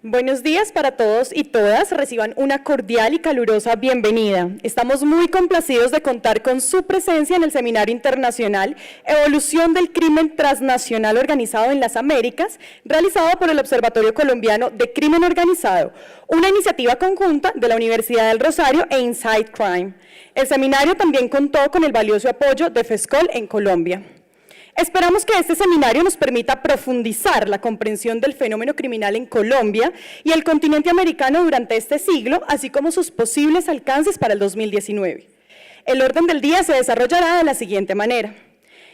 Buenos días para todos y todas, reciban una cordial y calurosa bienvenida. Estamos muy complacidos de contar con su presencia en el Seminario Internacional Evolución del Crimen Transnacional Organizado en las Américas, realizado por el Observatorio Colombiano de Crimen Organizado, una iniciativa conjunta de la Universidad del Rosario e Inside Crime. El seminario también contó con el valioso apoyo de FESCOL en Colombia. Esperamos que este seminario nos permita profundizar la comprensión del fenómeno criminal en Colombia y el continente americano durante este siglo, así como sus posibles alcances para el 2019. El orden del día se desarrollará de la siguiente manera.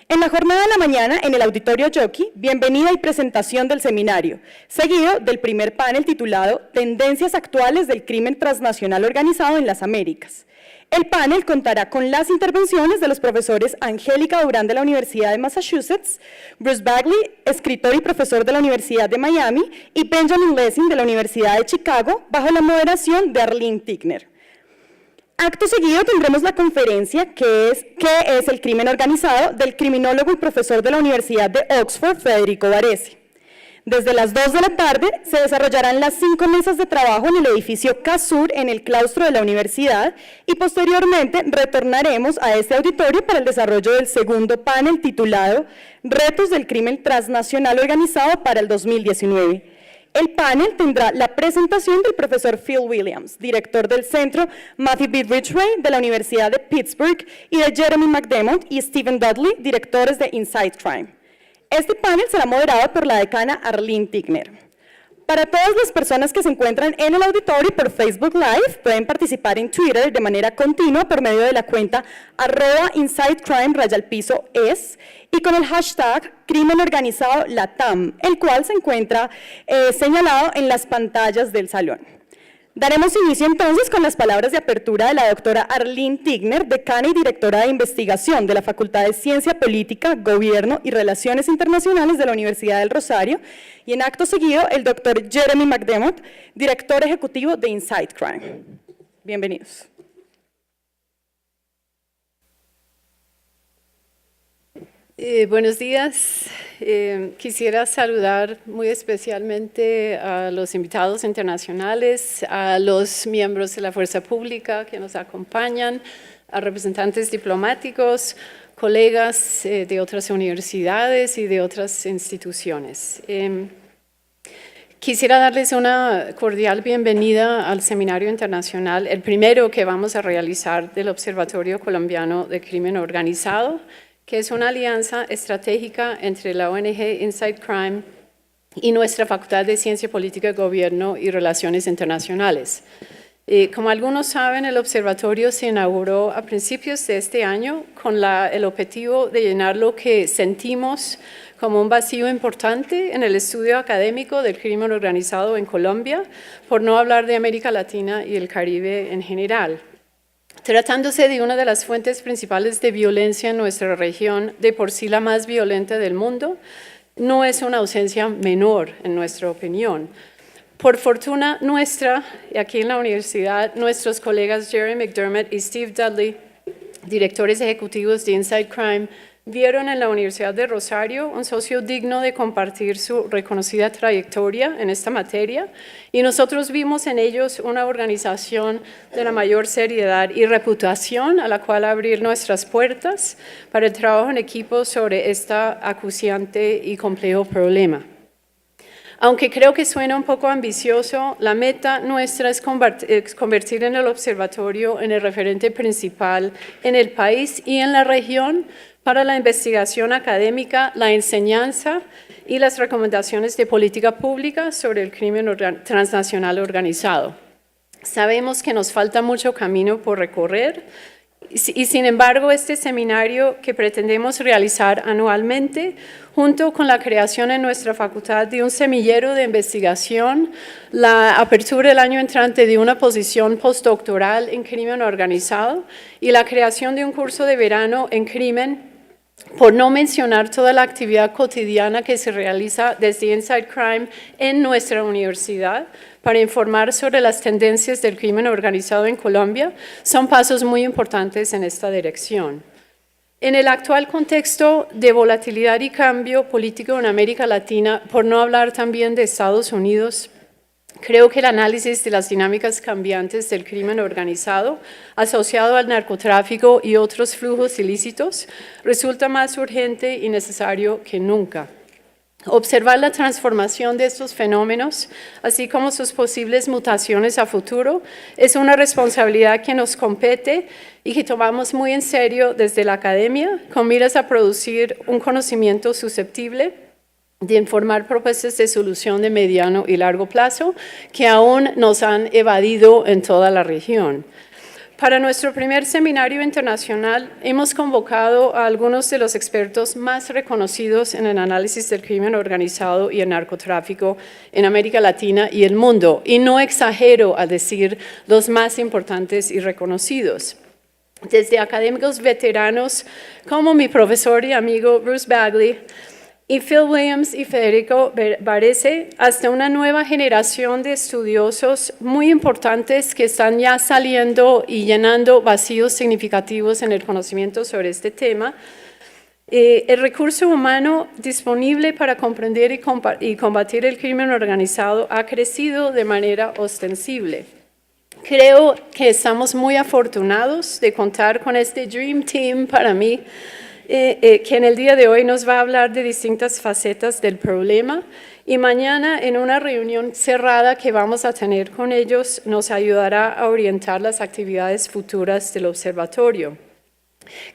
En la jornada de la mañana, en el Auditorio Jockey, bienvenida y presentación del seminario, seguido del primer panel titulado Tendencias actuales del crimen transnacional organizado en las Américas. El panel contará con las intervenciones de los profesores Angélica Durán de la Universidad de Massachusetts, Bruce Bagley, escritor y profesor de la Universidad de Miami, y Benjamin Lessing de la Universidad de Chicago, bajo la moderación de Arlene Tigner. Acto seguido tendremos la conferencia ¿Qué es el crimen organizado?, del criminólogo y profesor de la Universidad de Oxford, Federico Varese. Desde las 2 de la tarde se desarrollarán las 5 mesas de trabajo en el edificio Casur en el claustro de la universidad y posteriormente retornaremos a este auditorio para el desarrollo del segundo panel titulado Retos del crimen transnacional organizado para el 2019. El panel tendrá la presentación del profesor Phil Williams, director del centro Matthew B. Ridgway de la Universidad de Pittsburgh, y de Jeremy McDermott y Stephen Dudley, directores de Inside Crime. Este panel será moderado por la decana Arlene Tigner. Para todas las personas que se encuentran en el auditorio por Facebook Live, pueden participar en Twitter de manera continua por medio de la cuenta @InsideCrime_es y con el hashtag Crimen Organizado Latam, el cual se encuentra señalado en las pantallas del salón. Daremos inicio entonces con las palabras de apertura de la doctora Arlene Tigner, decana y directora de investigación de la Facultad de Ciencia Política, Gobierno y Relaciones Internacionales de la Universidad del Rosario, y en acto seguido el doctor Jeremy McDermott, director ejecutivo de Inside Crime. Bienvenidos. Buenos días. Quisiera saludar muy especialmente a los invitados internacionales, a los miembros de la Fuerza Pública que nos acompañan, a representantes diplomáticos, colegas de otras universidades y de otras instituciones. Quisiera darles una cordial bienvenida al Seminario Internacional, el primero que vamos a realizar del Observatorio Colombiano de Crimen Organizado, que es una alianza estratégica entre la ONG Inside Crime y nuestra Facultad de Ciencia Política, Gobierno y Relaciones Internacionales. Como algunos saben, el observatorio se inauguró a principios de este año con el objetivo de llenar lo que sentimos como un vacío importante en el estudio académico del crimen organizado en Colombia, por no hablar de América Latina y el Caribe en general. Tratándose de una de las fuentes principales de violencia en nuestra región, de por sí la más violenta del mundo, no es una ausencia menor en nuestra opinión. Por fortuna nuestra, aquí en la universidad, nuestros colegas Jeremy McDermott y Steve Dudley, directores ejecutivos de Inside Crime, vieron en la Universidad de Rosario un socio digno de compartir su reconocida trayectoria en esta materia, y nosotros vimos en ellos una organización de la mayor seriedad y reputación a la cual abrir nuestras puertas para el trabajo en equipo sobre este acuciante y complejo problema. Aunque creo que suena un poco ambicioso, la meta nuestra es convertir en el observatorio en el referente principal en el país y en la región para la investigación académica, la enseñanza y las recomendaciones de política pública sobre el crimen transnacional organizado. Sabemos que nos falta mucho camino por recorrer y sin embargo este seminario que pretendemos realizar anualmente, junto con la creación en nuestra facultad de un semillero de investigación, la apertura el año entrante de una posición postdoctoral en crimen organizado y la creación de un curso de verano en crimen, por no mencionar toda la actividad cotidiana que se realiza desde Inside Crime en nuestra universidad para informar sobre las tendencias del crimen organizado en Colombia, son pasos muy importantes en esta dirección. En el actual contexto de volatilidad y cambio político en América Latina, por no hablar también de Estados Unidos, Creo que el análisis de las dinámicas cambiantes del crimen organizado asociado al narcotráfico y otros flujos ilícitos resulta más urgente y necesario que nunca. Observar la transformación de estos fenómenos, así como sus posibles mutaciones a futuro, es una responsabilidad que nos compete y que tomamos muy en serio desde la academia, con miras a producir un conocimiento susceptible de informar propuestas de solución de mediano y largo plazo que aún nos han evadido en toda la región. Para nuestro primer seminario internacional hemos convocado a algunos de los expertos más reconocidos en el análisis del crimen organizado y el narcotráfico en América Latina y el mundo, y no exagero al decir los más importantes y reconocidos. Desde académicos veteranos como mi profesor y amigo Bruce Bagley, y Phil Williams y Federico Varese, hasta una nueva generación de estudiosos muy importantes que están ya saliendo y llenando vacíos significativos en el conocimiento sobre este tema. El recurso humano disponible para comprender y combatir el crimen organizado ha crecido de manera ostensible. Creo que estamos muy afortunados de contar con este Dream Team para mí, que en el día de hoy nos va a hablar de distintas facetas del problema, y mañana en una reunión cerrada que vamos a tener con ellos nos ayudará a orientar las actividades futuras del observatorio.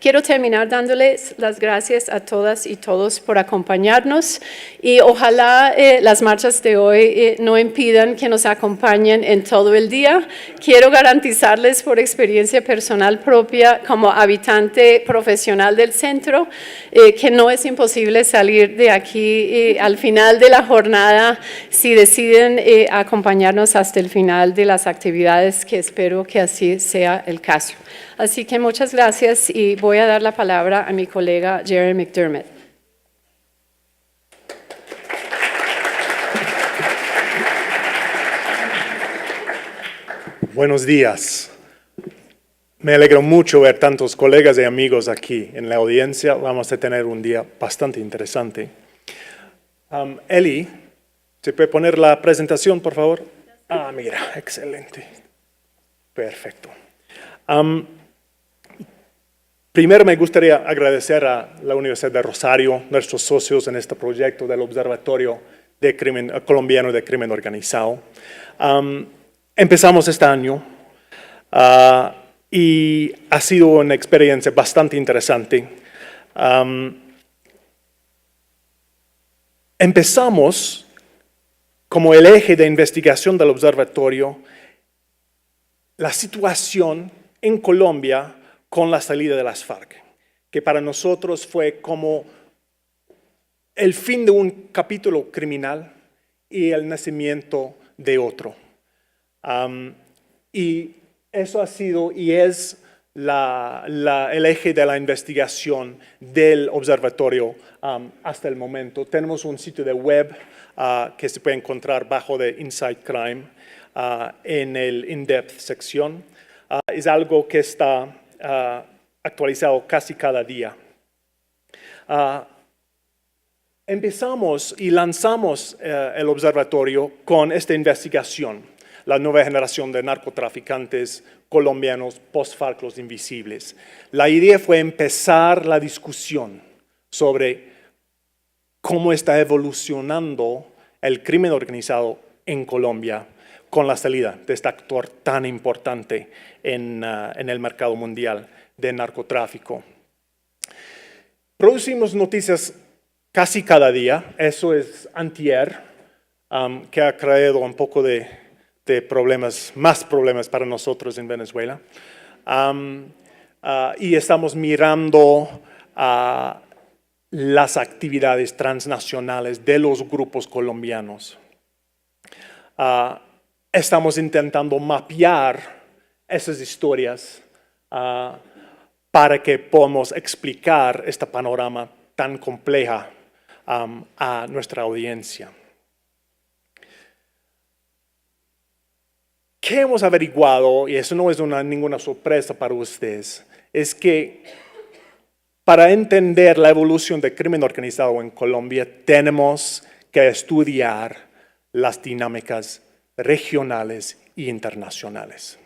Quiero terminar dándoles las gracias a todas y todos por acompañarnos, y ojalá las marchas de hoy no impidan que nos acompañen en todo el día. Quiero garantizarles por experiencia personal propia como habitante profesional del centro que no es imposible salir de aquí al final de la jornada si deciden acompañarnos hasta el final de las actividades, que espero que así sea el caso. Así que muchas gracias y voy a dar la palabra a mi colega Jerry McDermott. Buenos días. Me alegro mucho ver tantos colegas y amigos aquí en la audiencia. Vamos a tener un día bastante interesante. Eli, ¿se puede poner la presentación, por favor? Ah, mira, excelente. Perfecto. Primero me gustaría agradecer a la Universidad de Rosario, nuestros socios en este proyecto del Observatorio Colombiano de Crimen Organizado. Empezamos este año y ha sido una experiencia bastante interesante. Empezamos como el eje de investigación del observatorio la situación en Colombia con la salida de las FARC, que para nosotros fue como el fin de un capítulo criminal y el nacimiento de otro. Y eso ha sido y es el eje de la investigación del observatorio hasta el momento. Tenemos un sitio de web que se puede encontrar bajo de Inside Crime en el In-Depth sección. Es algo que está actualizado casi cada día. Empezamos y lanzamos el observatorio con esta investigación, la nueva generación de narcotraficantes colombianos post-FARC, los invisibles. La idea fue empezar la discusión sobre cómo está evolucionando el crimen organizado en Colombia con la salida de este actor tan importante en el mercado mundial de narcotráfico. Producimos noticias casi cada día, eso es antier, que ha creado un poco de problemas, más problemas para nosotros en Venezuela. Y estamos mirando las actividades transnacionales de los grupos colombianos. Estamos intentando mapear esas historias para que podamos explicar este panorama tan compleja a nuestra audiencia. ¿Qué hemos averiguado? Y eso no es ninguna sorpresa para ustedes, es que para entender la evolución del crimen organizado en Colombia tenemos que estudiar las dinámicas regionales e internacionales.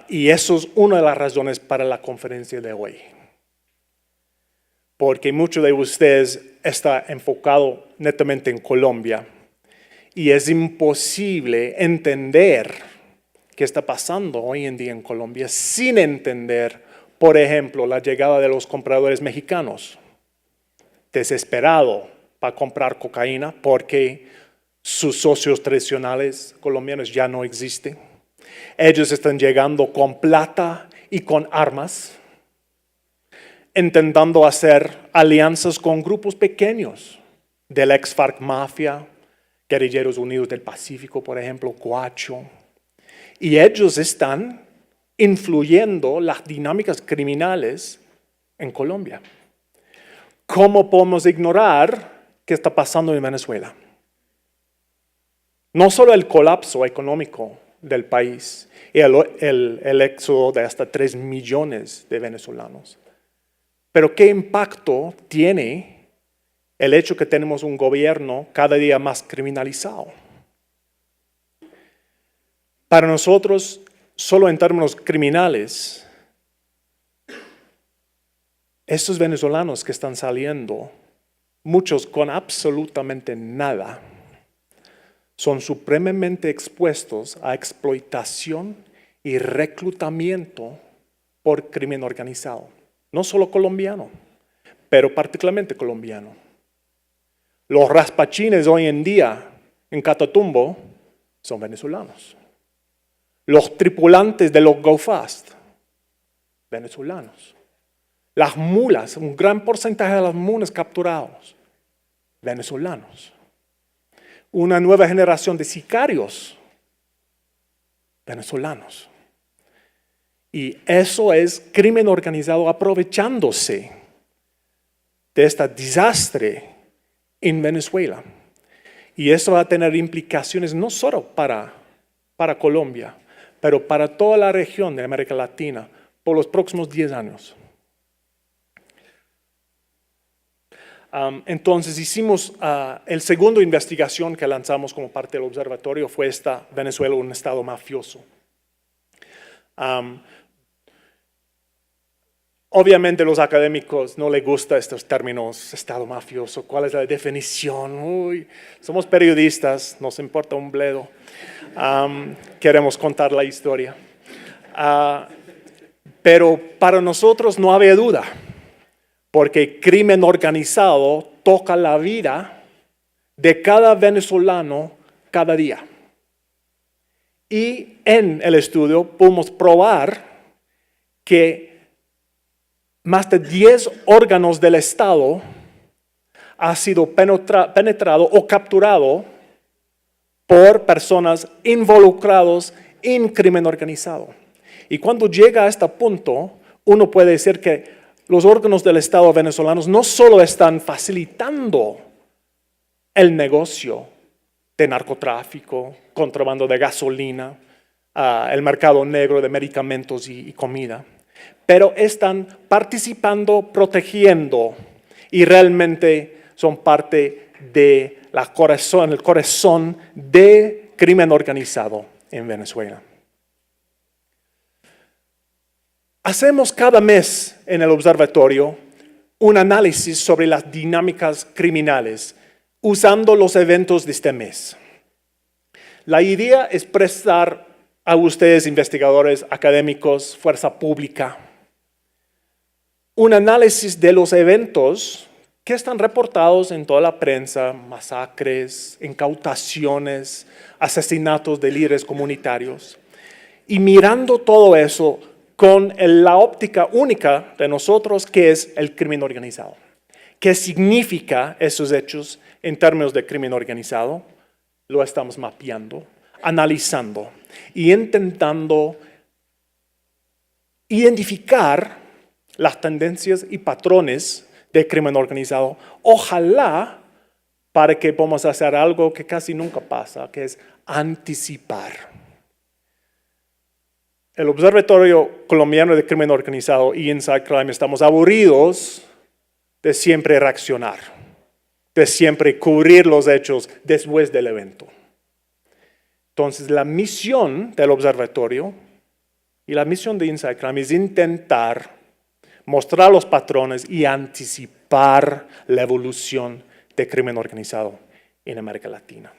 Y eso es una de las razones para la conferencia de hoy. Porque muchos de ustedes están enfocados netamente en Colombia y es imposible entender qué está pasando hoy en día en Colombia sin entender, por ejemplo, la llegada de los compradores mexicanos desesperados para comprar cocaína porque sus socios tradicionales colombianos ya no existen. Ellos están llegando con plata y con armas, intentando hacer alianzas con grupos pequeños del ex-FARC Mafia, Guerrilleros Unidos del Pacífico, por ejemplo, Guacho. Y ellos están influyendo las dinámicas criminales en Colombia. ¿Cómo podemos ignorar qué está pasando en Venezuela? No solo el colapso económico del país y el éxodo de hasta 3 millones de venezolanos, pero ¿qué impacto tiene el hecho que tenemos un gobierno cada día más criminalizado? Para nosotros, solo en términos criminales, estos venezolanos que están saliendo, muchos con absolutamente nada, son supremamente expuestos a explotación y reclutamiento por crimen organizado. No solo colombiano, pero particularmente colombiano. Los raspachines hoy en día en Catatumbo son venezolanos. Los tripulantes de los Go Fast, venezolanos. Las mulas, un gran porcentaje de las mulas capturados, venezolanos. Una nueva generación de sicarios, venezolanos. Y eso es crimen organizado aprovechándose de este desastre en Venezuela. Y eso va a tener implicaciones no solo para Colombia, pero para toda la región de América Latina por los próximos 10 años. Entonces hicimos el segundo investigación que lanzamos como parte del observatorio fue esta Venezuela, un estado mafioso. Obviamente a los académicos no les gustan estos términos, estado mafioso, ¿cuál es la definición? Uy, somos periodistas, nos importa un bledo, queremos contar la historia. Pero para nosotros no había duda, porque crimen organizado toca la vida de cada venezolano cada día. Y en el estudio pudimos probar que más de 10 órganos del Estado han sido penetrado o capturado por personas involucradas en crimen organizado. Y cuando llega a este punto, uno puede decir que los órganos del Estado venezolanos no solo están facilitando el negocio de narcotráfico, contrabando de gasolina, el mercado negro de medicamentos y comida, pero están participando, protegiendo y realmente son parte de el corazón de crimen organizado en Venezuela. Hacemos cada mes en el observatorio un análisis sobre las dinámicas criminales usando los eventos de este mes. La idea es prestar a ustedes, investigadores, académicos, fuerza pública, un análisis de los eventos que están reportados en toda la prensa, masacres, incautaciones, asesinatos de líderes comunitarios, y mirando todo eso con la óptica única de nosotros, que es el crimen organizado. ¿Qué significa esos hechos en términos de crimen organizado? Lo estamos mapeando, analizando y intentando identificar las tendencias y patrones de crimen organizado. Ojalá para que podamos hacer algo que casi nunca pasa, que es anticipar. El Observatorio Colombiano de Crimen Organizado y Inside Crime estamos aburridos de siempre reaccionar, de siempre cubrir los hechos después del evento. Entonces, la misión del observatorio y la misión de Inside Crime es intentar mostrar los patrones y anticipar la evolución del crimen organizado en América Latina.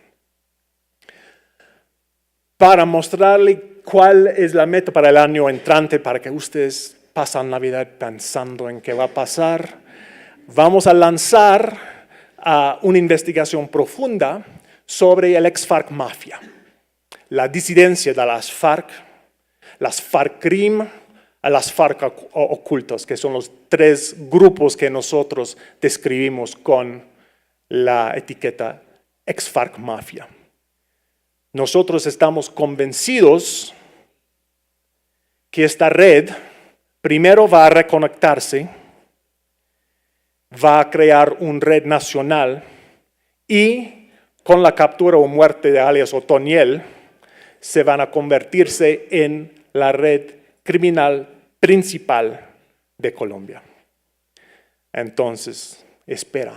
Para mostrarle cuál es la meta para el año entrante, para que ustedes pasen Navidad pensando en qué va a pasar, vamos a lanzar una investigación profunda sobre el ex-FARC Mafia, la disidencia de las FARC-CRIM, a las FARC ocultos, que son los 3 grupos que nosotros describimos con la etiqueta ex-FARC Mafia. Nosotros estamos convencidos que esta red primero va a reconectarse, va a crear una red nacional y con la captura o muerte de alias Otoniel se van a convertirse en la red criminal principal de Colombia. Entonces, espera,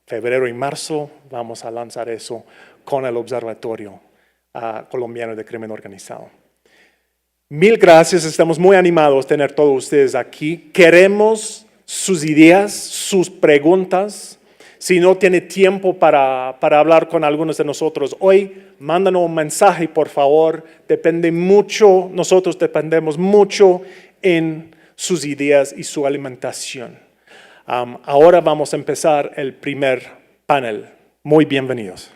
febrero y marzo vamos a lanzar eso con el Observatorio Colombiano de Crimen Organizado. Mil gracias, estamos muy animados de tener todos ustedes aquí. Queremos sus ideas, sus preguntas. Si no tiene tiempo para hablar con algunos de nosotros hoy, mándanos un mensaje, por favor. Nosotros dependemos mucho en sus ideas y su alimentación. Ahora vamos a empezar el primer panel. Muy bienvenidos.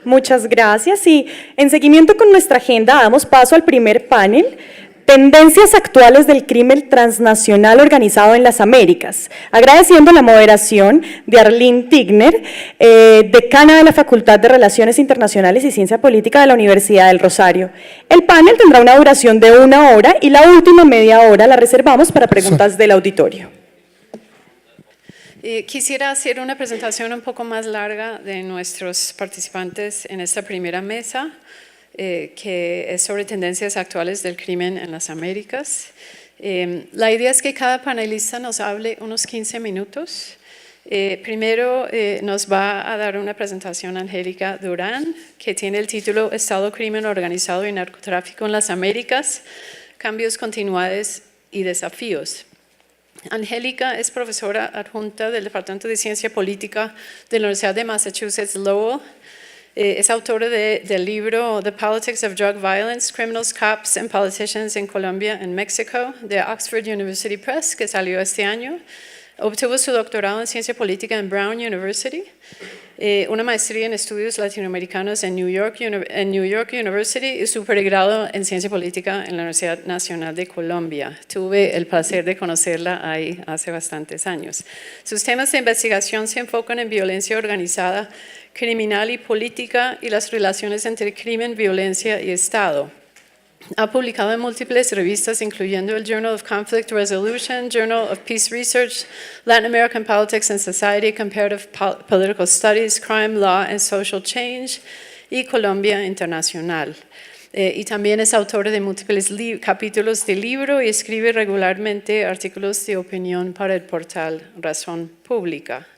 Muchas gracias y en seguimiento con nuestra agenda damos paso al primer panel, Tendencias actuales del crimen transnacional organizado en las Américas, agradeciendo la moderación de Arlene Tigner, decana de la Facultad de Relaciones Internacionales y Ciencia Política de la Universidad del Rosario. El panel tendrá una duración de 1 hora y la última media hora la reservamos para preguntas del auditorio. Quisiera hacer una presentación un poco más larga de nuestros participantes en esta primera mesa, que es sobre tendencias actuales del crimen en las Américas. La idea es que cada panelista nos hable unos 15 minutos. Primero nos va a dar una presentación Angélica Durán, que tiene el título Estado, Crimen Organizado y Narcotráfico en las Américas, Cambios Continuados y Desafíos. Angélica es profesora adjunta del Departamento de Ciencia Política de la Universidad de Massachusetts Lowell. Es autora del libro The Politics of Drug Violence, Criminals, Cops and Politicians in Colombia and Mexico, de Oxford University Press, que salió este año. Obtuvo su doctorado en Ciencia Política en Brown University, una maestría en Estudios Latinoamericanos en New York University y su pregrado en Ciencia Política en la Universidad Nacional de Colombia. Tuve el placer de conocerla ahí hace bastantes años. Sus temas de investigación se enfocan en violencia organizada, criminal y política y las relaciones entre crimen, violencia y Estado. Ha publicado en múltiples revistas, incluyendo el Journal of Conflict Resolution, Journal of Peace Research, Latin American Politics and Society, Comparative Political Studies, Crime, Law and Social Change y Colombia Internacional. Y también es autor de múltiples capítulos de libro y escribe regularmente artículos de opinión para el portal Razón Pública.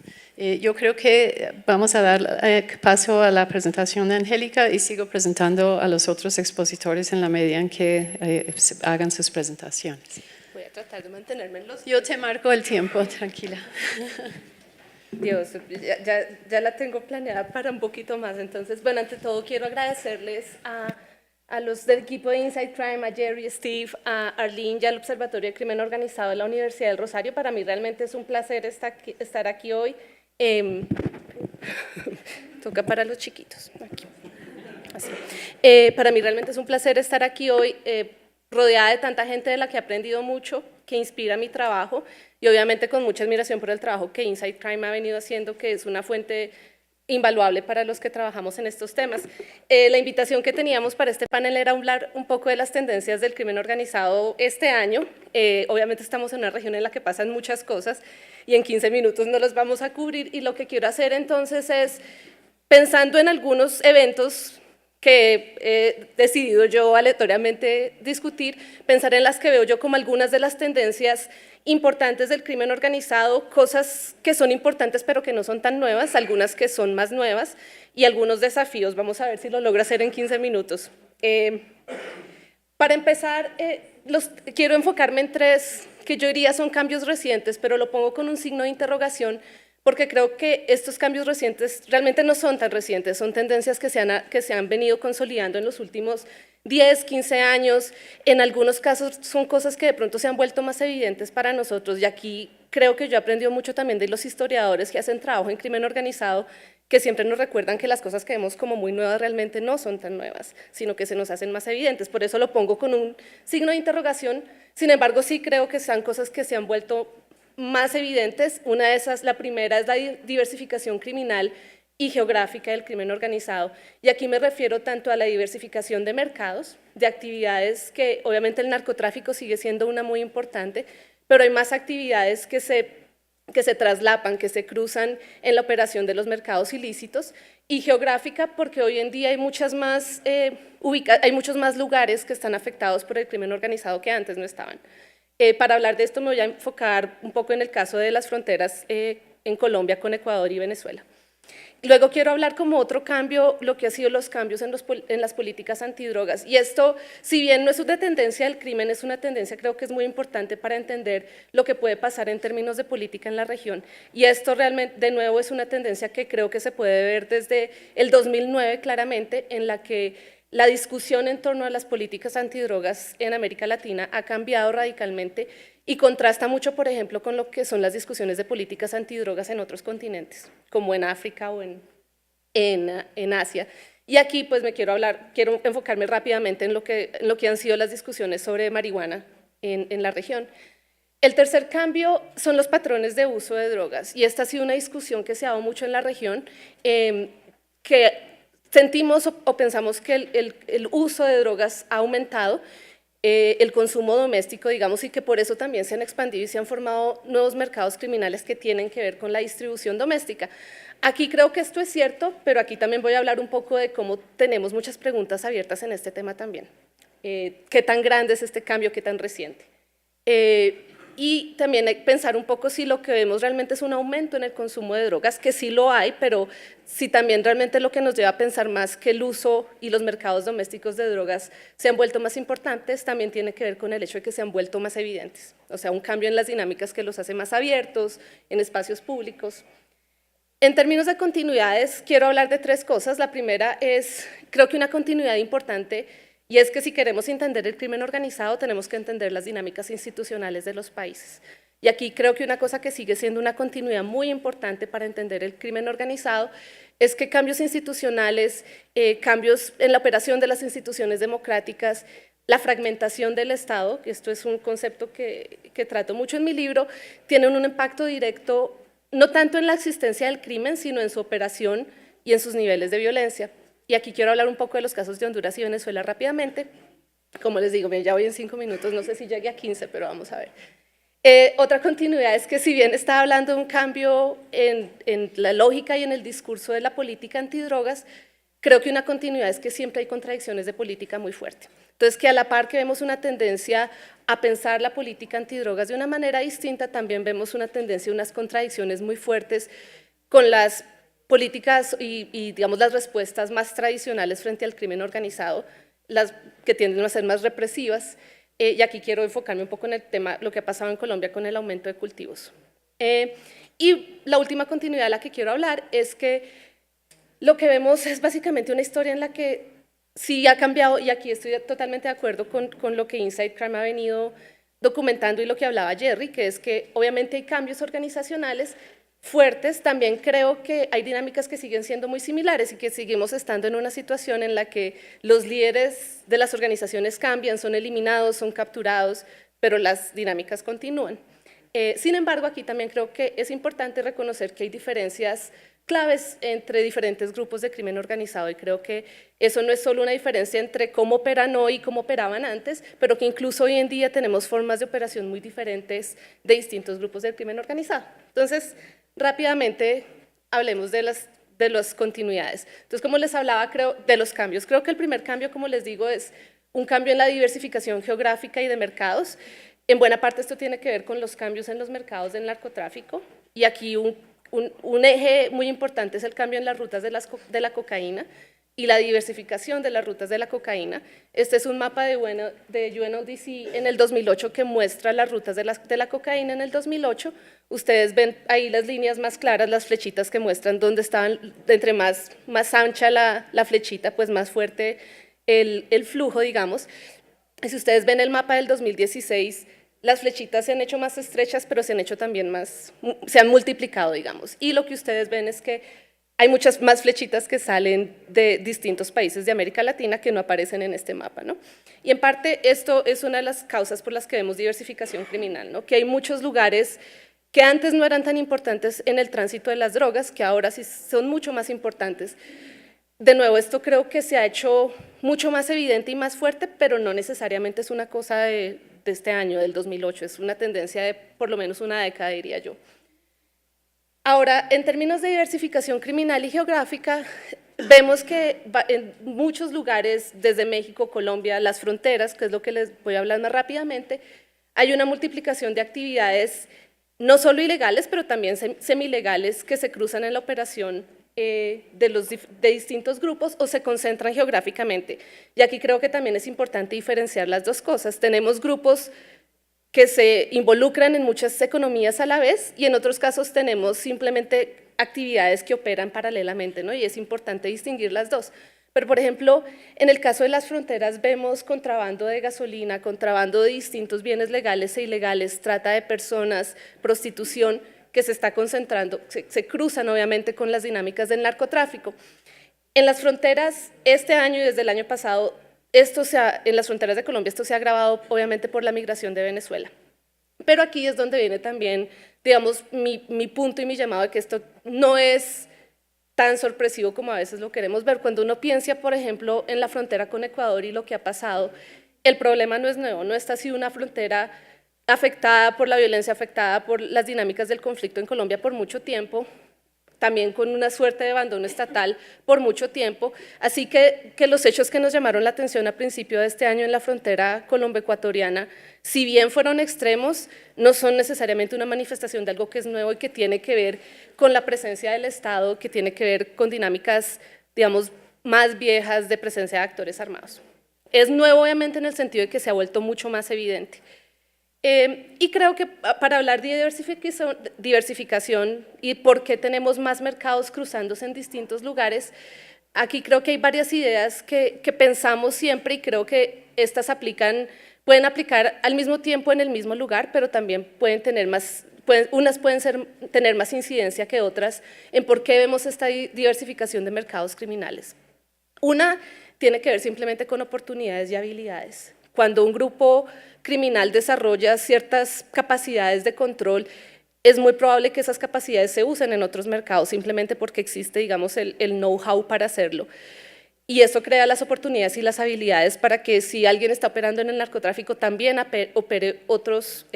Yo creo que vamos a dar paso a la presentación de Angélica y sigo presentando a los otros expositores en la medida en que hagan sus presentaciones. Voy a tratar de mantenerme en los... Yo te marco el tiempo, tranquila. Dios, ya la tengo planeada para un poquito más. Entonces, bueno, ante todo quiero agradecerles a los del equipo de Inside Crime, a Jerry, Steve, a Arlene y al Observatorio de Crimen Organizado de la Universidad del Rosario. Para mí realmente es un placer estar aquí hoy. Toca para los chiquitos. Aquí. Así. Para mí realmente es un placer estar aquí hoy, rodeada de tanta gente de la que he aprendido mucho, que inspira mi trabajo y obviamente con mucha admiración por el trabajo que Inside Crime ha venido haciendo, que es una fuente invaluable para los que trabajamos en estos temas. La invitación que teníamos para este panel era hablar un poco de las tendencias del crimen organizado este año. Obviamente estamos en una región en la que pasan muchas cosas y en 15 minutos no los vamos a cubrir, y lo que quiero hacer entonces es, pensando en algunos eventos que he decidido yo aleatoriamente discutir, pensar en las que veo yo como algunas de las tendencias importantes del crimen organizado, cosas que son importantes pero que no son tan nuevas, algunas que son más nuevas y algunos desafíos. Vamos a ver si lo logro hacer en 15 minutos. Para empezar, quiero enfocarme en tres que yo diría son cambios recientes, pero lo pongo con un signo de interrogación porque creo que estos cambios recientes realmente no son tan recientes, son tendencias que se han venido consolidando en los últimos 10, 15 años. En algunos casos son cosas que de pronto se han vuelto más evidentes para nosotros, y aquí creo que yo he aprendido mucho también de los historiadores que hacen trabajo en crimen organizado, que siempre nos recuerdan que las cosas que vemos como muy nuevas realmente no son tan nuevas, sino que se nos hacen más evidentes. Por eso lo pongo con un signo de interrogación. Sin embargo, sí creo que son cosas que se han vuelto más evidentes. Una de esas, la primera, es la diversificación criminal y geográfica del crimen organizado, y aquí me refiero tanto a la diversificación de mercados, de actividades que obviamente el narcotráfico sigue siendo una muy importante, pero hay más actividades que se traslapan, que se cruzan en la operación de los mercados ilícitos, y geográfica porque hoy en día hay muchos más lugares que están afectados por el crimen organizado que antes no estaban. Para hablar de esto me voy a enfocar un poco en el caso de las fronteras en Colombia con Ecuador y Venezuela. Luego quiero hablar como otro cambio, lo que han sido los cambios en las políticas antidrogas. Y esto, si bien no es una tendencia del crimen, es una tendencia creo que es muy importante para entender lo que puede pasar en términos de política en la región. Y esto realmente, de nuevo, es una tendencia que creo que se puede ver desde el 2009 claramente, en la que la discusión en torno a las políticas antidrogas en América Latina ha cambiado radicalmente y contrasta mucho, por ejemplo, con lo que son las discusiones de políticas antidrogas en otros continentes, como en África o en Asia. Y aquí pues quiero enfocarme rápidamente en lo que han sido las discusiones sobre marihuana en la región. El tercer cambio son los patrones de uso de drogas, y esta ha sido una discusión que se ha dado mucho en la región, que sentimos o pensamos que el uso de drogas ha aumentado, el consumo doméstico, digamos, y que por eso también se han expandido y se han formado nuevos mercados criminales que tienen que ver con la distribución doméstica. Aquí creo que esto es cierto, pero aquí también voy a hablar un poco de cómo tenemos muchas preguntas abiertas en este tema también. ¿Qué tan grande es este cambio? ¿Qué tan reciente? Y también pensar un poco si lo que vemos realmente es un aumento en el consumo de drogas, que sí lo hay, pero si también realmente lo que nos lleva a pensar más que el uso y los mercados domésticos de drogas se han vuelto más importantes, también tiene que ver con el hecho de que se han vuelto más evidentes, o sea, un cambio en las dinámicas que los hace más abiertos, en espacios públicos. En términos de continuidades, quiero hablar de tres cosas. La primera es, creo que una continuidad importante, y es que si queremos entender el crimen organizado, tenemos que entender las dinámicas institucionales de los países. Y aquí creo que una cosa que sigue siendo una continuidad muy importante para entender el crimen organizado es que cambios institucionales, cambios en la operación de las instituciones democráticas, la fragmentación del Estado, que esto es un concepto que trato mucho en mi libro, tienen un impacto directo no tanto en la existencia del crimen, sino en su operación y en sus niveles de violencia. Y aquí quiero hablar un poco de los casos de Honduras y Venezuela rápidamente. Como les digo, ya voy en 5 minutos, no sé si llegue a 15, pero vamos a ver. Otra continuidad es que si bien estaba hablando de un cambio en la lógica y en el discurso de la política antidrogas, creo que una continuidad es que siempre hay contradicciones de política muy fuerte. Entonces, que a la par que vemos una tendencia a pensar la política antidrogas de una manera distinta, también vemos una tendencia, unas contradicciones muy fuertes con las políticas y digamos las respuestas más tradicionales frente al crimen organizado, las que tienden a ser más represivas, y aquí quiero enfocarme un poco en el tema, lo que ha pasado en Colombia con el aumento de cultivos. Y la última continuidad de la que quiero hablar es que lo que vemos es básicamente una historia en la que sí ha cambiado, y aquí estoy totalmente de acuerdo con lo que Inside Crime ha venido documentando y lo que hablaba Jerry, que es que obviamente hay cambios organizacionales fuertes. También creo que hay dinámicas que siguen siendo muy similares y que seguimos estando en una situación en la que los líderes de las organizaciones cambian, son eliminados, son capturados, pero las dinámicas continúan. Sin embargo, aquí también creo que es importante reconocer que hay diferencias claves entre diferentes grupos de crimen organizado, y creo que eso no es solo una diferencia entre cómo operan hoy y cómo operaban antes, pero que incluso hoy en día tenemos formas de operación muy diferentes de distintos grupos del crimen organizado. Entonces, rápidamente hablemos de las continuidades. Entonces, como les hablaba, creo, de los cambios. Creo que el primer cambio, como les digo, es un cambio en la diversificación geográfica y de mercados. En buena parte esto tiene que ver con los cambios en los mercados del narcotráfico, y aquí un eje muy importante es el cambio en las rutas de la cocaína y la diversificación de las rutas de la cocaína. Este es un mapa de UNODC en el 2008 que muestra las rutas de la cocaína en el 2008. Ustedes ven ahí las líneas más claras, las flechitas que muestran dónde estaban, entre más ancha la flechita, pues más fuerte el flujo, digamos. Y si ustedes ven el mapa del 2016, las flechitas se han hecho más estrechas, pero se han hecho también se han multiplicado, digamos. Y lo que ustedes ven es que hay muchas más flechitas que salen de distintos países de América Latina que no aparecen en este mapa, ¿no? Y en parte esto es una de las causas por las que vemos diversificación criminal, ¿no? Que hay muchos lugares que antes no eran tan importantes en el tránsito de las drogas, que ahora sí son mucho más importantes. De nuevo, esto creo que se ha hecho mucho más evidente y más fuerte, pero no necesariamente es una cosa de este año, del 2008, es una tendencia de por lo menos una década, diría yo. Ahora, en términos de diversificación criminal y geográfica, vemos que en muchos lugares, desde México, Colombia, las fronteras, que es lo que les voy a hablar más rápidamente, hay una multiplicación de actividades, no solo ilegales, pero también semilegales, que se cruzan en la operación de distintos grupos o se concentran geográficamente. Y aquí creo que también es importante diferenciar las dos cosas. Tenemos grupos que se involucran en muchas economías a la vez, y en otros casos tenemos simplemente actividades que operan paralelamente, ¿no? Y es importante distinguir las dos. Pero, por ejemplo, en el caso de las fronteras vemos contrabando de gasolina, contrabando de distintos bienes legales e ilegales, trata de personas, prostitución, que se está concentrando, se cruzan obviamente con las dinámicas del narcotráfico. En las fronteras, este año y desde el año pasado, en las fronteras de Colombia esto se ha agravado obviamente por la migración de Venezuela. Pero aquí es donde viene también, digamos, mi punto y mi llamado de que esto no es tan sorpresivo como a veces lo queremos ver. Cuando uno piensa, por ejemplo, en la frontera con Ecuador y lo que ha pasado, el problema no es nuevo, no esta ha sido una frontera afectada por la violencia, afectada por las dinámicas del conflicto en Colombia por mucho tiempo, también con una suerte de abandono estatal por mucho tiempo, así que los hechos que nos llamaron la atención a principio de este año en la frontera colombo-ecuatoriana, si bien fueron extremos, no son necesariamente una manifestación de algo que es nuevo y que tiene que ver con la presencia del Estado, que tiene que ver con dinámicas, digamos, más viejas de presencia de actores armados. Es nuevo obviamente en el sentido de que se ha vuelto mucho más evidente. Y creo que para hablar de diversificación y por qué tenemos más mercados cruzándose en distintos lugares, aquí creo que hay varias ideas que pensamos siempre, y creo que estas pueden aplicar al mismo tiempo en el mismo lugar, pero también pueden tener unas pueden tener más incidencia que otras en por qué vemos esta diversificación de mercados criminales. Una tiene que ver simplemente con oportunidades y habilidades. Cuando un grupo criminal desarrolla ciertas capacidades de control, es muy probable que esas capacidades se usen en otros mercados simplemente porque existe, digamos, el know-how para hacerlo. Y eso crea las oportunidades y las habilidades para que si alguien está operando en el narcotráfico también opere otros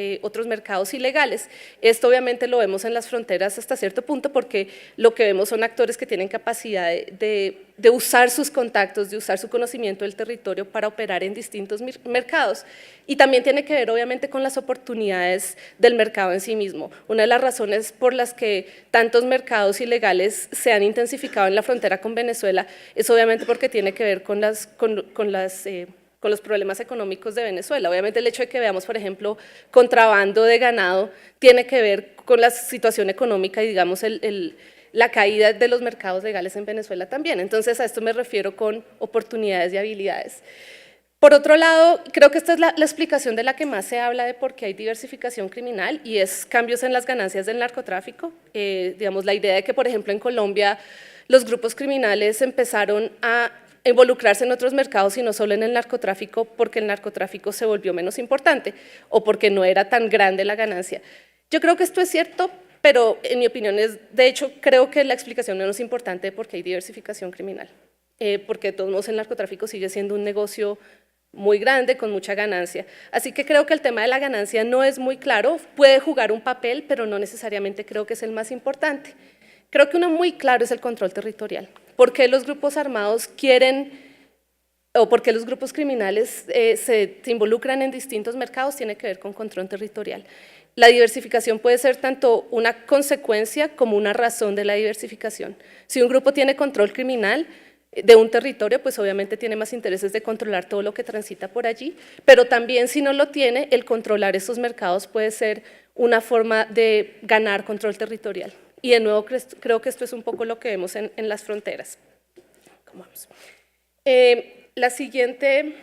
mercados ilegales. Esto obviamente lo vemos en las fronteras hasta cierto punto, porque lo que vemos son actores que tienen capacidad de usar sus contactos, de usar su conocimiento del territorio para operar en distintos mercados. Y también tiene que ver obviamente con las oportunidades del mercado en sí mismo. Una de las razones por las que tantos mercados ilegales se han intensificado en la frontera con Venezuela es obviamente porque tiene que ver con los problemas económicos de Venezuela. Obviamente el hecho de que veamos, por ejemplo, contrabando de ganado tiene que ver con la situación económica y, digamos, la caída de los mercados legales en Venezuela también. Entonces, a esto me refiero con oportunidades y habilidades. Por otro lado, creo que esta es la explicación de la que más se habla de por qué hay diversificación criminal, y es cambios en las ganancias del narcotráfico. Digamos, la idea de que, por ejemplo, en Colombia los grupos criminales empezaron a involucrarse en otros mercados y no solo en el narcotráfico, porque el narcotráfico se volvió menos importante o porque no era tan grande la ganancia. Yo creo que esto es cierto, pero en mi opinión de hecho, creo que la explicación menos importante de por qué hay diversificación criminal, porque de todos modos el narcotráfico sigue siendo un negocio muy grande, con mucha ganancia. Así que creo que el tema de la ganancia no es muy claro, puede jugar un papel, pero no necesariamente creo que es el más importante. Creo que uno muy claro es el control territorial. ¿Por qué los grupos armados quieren, o por qué los grupos criminales se involucran en distintos mercados? Tiene que ver con control territorial. La diversificación puede ser tanto una consecuencia como una razón de la diversificación. Si un grupo tiene control criminal de un territorio, pues obviamente tiene más intereses de controlar todo lo que transita por allí, pero también si no lo tiene, el controlar esos mercados puede ser una forma de ganar control territorial. Y de nuevo creo que esto es un poco lo que vemos en las fronteras. Vamos. La siguiente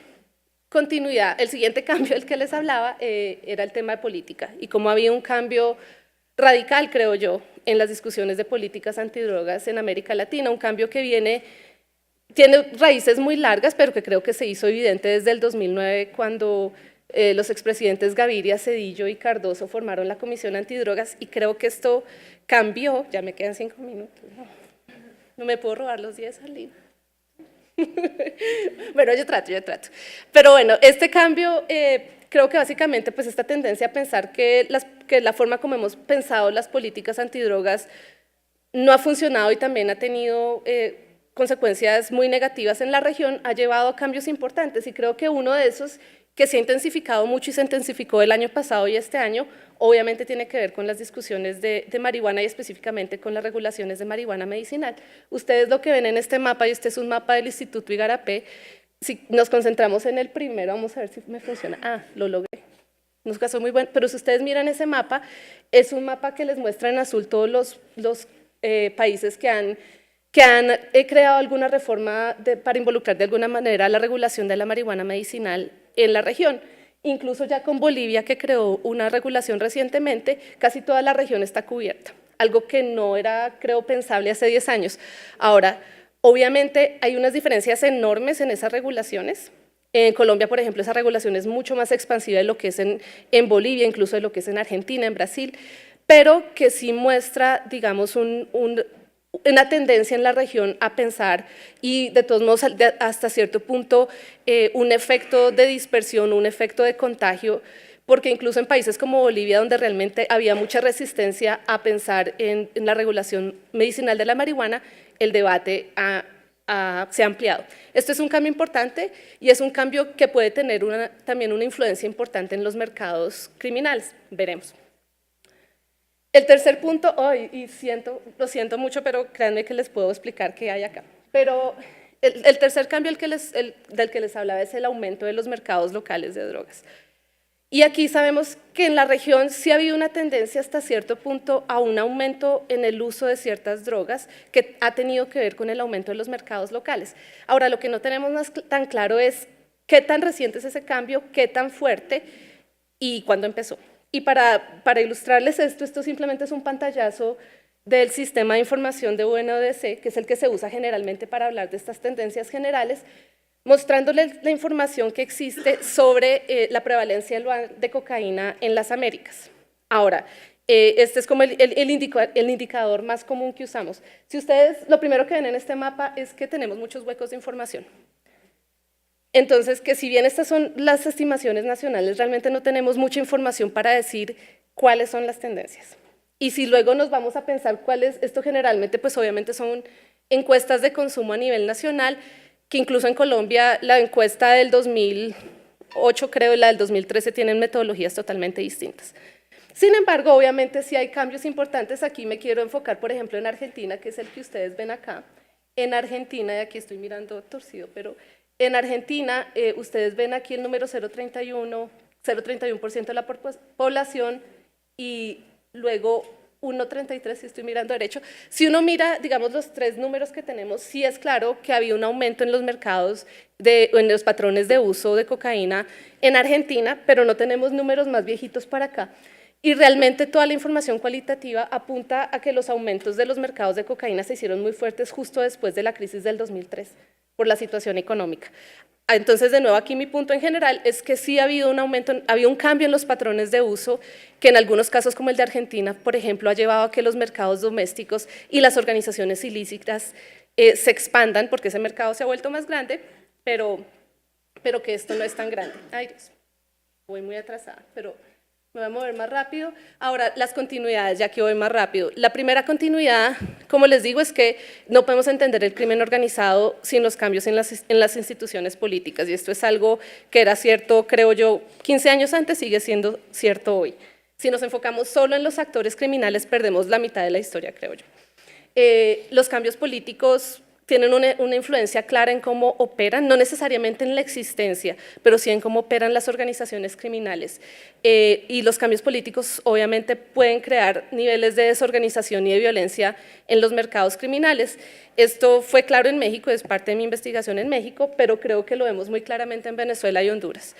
continuidad, el siguiente cambio del que les hablaba era el tema de política y cómo había un cambio radical, creo yo, en las discusiones de políticas antidrogas en América Latina, un cambio que tiene raíces muy largas, pero que creo que se hizo evidente desde el 2009 cuando los expresidentes Gaviria, Zedillo y Cardoso formaron la Comisión Antidrogas y creo que esto cambió, ya me quedan 5 minutos, no me puedo robar los 10, Alina. Bueno, yo trato. Pero bueno, este cambio, creo que básicamente pues esta tendencia a pensar que la forma como hemos pensado las políticas antidrogas no ha funcionado y también ha tenido consecuencias muy negativas en la región, ha llevado a cambios importantes y creo que uno de esos que se ha intensificado mucho y se intensificó el año pasado y este año, obviamente tiene que ver con las discusiones de marihuana y específicamente con las regulaciones de marihuana medicinal. Ustedes lo que ven en este mapa, y este es un mapa del Instituto Igarapé, si nos concentramos en el primero, vamos a ver si me funciona, lo logré, nos quedó muy bueno, pero si ustedes miran ese mapa, es un mapa que les muestra en azul todos los países que han creado alguna reforma para involucrar de alguna manera la regulación de la marihuana medicinal en la región. Incluso ya con Bolivia, que creó una regulación recientemente, casi toda la región está cubierta, algo que no era, creo, pensable hace 10 años. Ahora, obviamente hay unas diferencias enormes en esas regulaciones. En Colombia, por ejemplo, esa regulación es mucho más expansiva de lo que es en Bolivia, incluso de lo que es en Argentina, en Brasil, pero que sí muestra, digamos, una tendencia en la región a pensar y de todos modos hasta cierto punto un efecto de dispersión, un efecto de contagio, porque incluso en países como Bolivia, donde realmente había mucha resistencia a pensar en la regulación medicinal de la marihuana, el debate se ha ampliado. Esto es un cambio importante y es un cambio que puede tener también una influencia importante en los mercados criminales, veremos. El tercer punto, lo siento mucho, pero créanme que les puedo explicar qué hay acá. Pero el tercer cambio del que les hablaba es el aumento de los mercados locales de drogas. Y aquí sabemos que en la región sí ha habido una tendencia hasta cierto punto a un aumento en el uso de ciertas drogas que ha tenido que ver con el aumento de los mercados locales. Ahora, lo que no tenemos tan claro es qué tan reciente es ese cambio, qué tan fuerte y cuándo empezó. Y para ilustrarles esto simplemente es un pantallazo del sistema de información de UNODC, que es el que se usa generalmente para hablar de estas tendencias generales, mostrándoles la información que existe sobre la prevalencia de cocaína en las Américas. Ahora, este es como el indicador más común que usamos. Si ustedes, lo primero que ven en este mapa es que tenemos muchos huecos de información. Entonces, que si bien estas son las estimaciones nacionales, realmente no tenemos mucha información para decir cuáles son las tendencias. Y si luego nos vamos a pensar cuáles, esto generalmente, pues obviamente son encuestas de consumo a nivel nacional, que incluso en Colombia la encuesta del 2008, creo, y la del 2013 tienen metodologías totalmente distintas. Sin embargo, obviamente sí hay cambios importantes. Aquí me quiero enfocar, por ejemplo, en Argentina, que es el que ustedes ven acá. En Argentina, y aquí estoy mirando torcido, pero en Argentina, ustedes ven aquí el número 0,31% de la población y luego 1,33%, si estoy mirando derecho. Si uno mira, digamos, los tres números que tenemos, sí es claro que había un aumento en los mercados, en los patrones de uso de cocaína en Argentina, pero no tenemos números más viejitos para acá. Y realmente toda la información cualitativa apunta a que los aumentos de los mercados de cocaína se hicieron muy fuertes justo después de la crisis del 2003. Por la situación económica. Entonces, de nuevo, aquí mi punto en general es que sí ha habido un aumento, ha habido un cambio en los patrones de uso, que en algunos casos, como el de Argentina, por ejemplo, ha llevado a que los mercados domésticos y las organizaciones ilícitas se expandan, porque ese mercado se ha vuelto más grande, pero que esto no es tan grande. Ay, Dios, voy muy atrasada, pero Me voy a mover más rápido. Ahora, las continuidades, ya que voy más rápido. La primera continuidad, como les digo, es que no podemos entender el crimen organizado sin los cambios en las instituciones políticas, y esto es algo que era cierto, creo yo, 15 años antes, sigue siendo cierto hoy. Si nos enfocamos solo en los actores criminales, perdemos la mitad de la historia, creo yo. Los cambios políticos tienen una influencia clara en cómo operan, no necesariamente en la existencia, pero sí en cómo operan las organizaciones criminales. Y los cambios políticos obviamente pueden crear niveles de desorganización y de violencia en los mercados criminales. Esto fue claro en México, es parte de mi investigación en México, pero creo que lo vemos muy claramente en Venezuela y Honduras.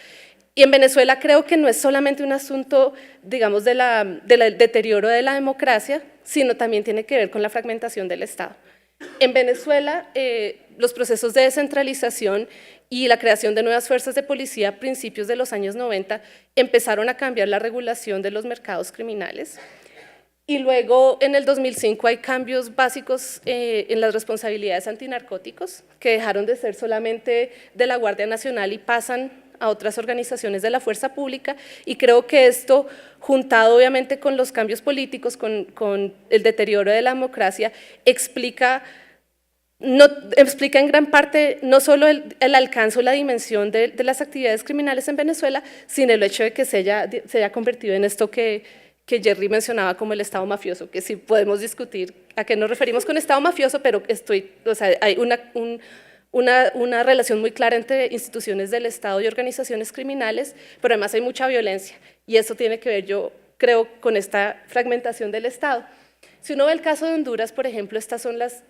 Y en Venezuela creo que no es solamente un asunto, digamos, del deterioro de la democracia, sino también tiene que ver con la fragmentación del Estado. En Venezuela, los procesos de descentralización y la creación de nuevas fuerzas de policía a principios de los años 90 empezaron a cambiar la regulación de los mercados criminales. Y luego, en el 2005, hay cambios básicos en las responsabilidades antinarcóticos, que dejaron de ser solamente de la Guardia Nacional y pasan a otras organizaciones de la fuerza pública, y creo que esto, juntado obviamente con los cambios políticos, con el deterioro de la democracia, explica en gran parte no solo el alcance o la dimensión de las actividades criminales en Venezuela, sino el hecho de que se haya convertido en esto que Jerry mencionaba como el Estado mafioso, que sí podemos discutir a qué nos referimos con Estado mafioso, pero hay una relación muy clara entre instituciones del Estado y organizaciones criminales, pero además hay mucha violencia, y eso tiene que ver, yo creo, con esta fragmentación del Estado. Si uno ve el caso de Honduras, por ejemplo, estas son las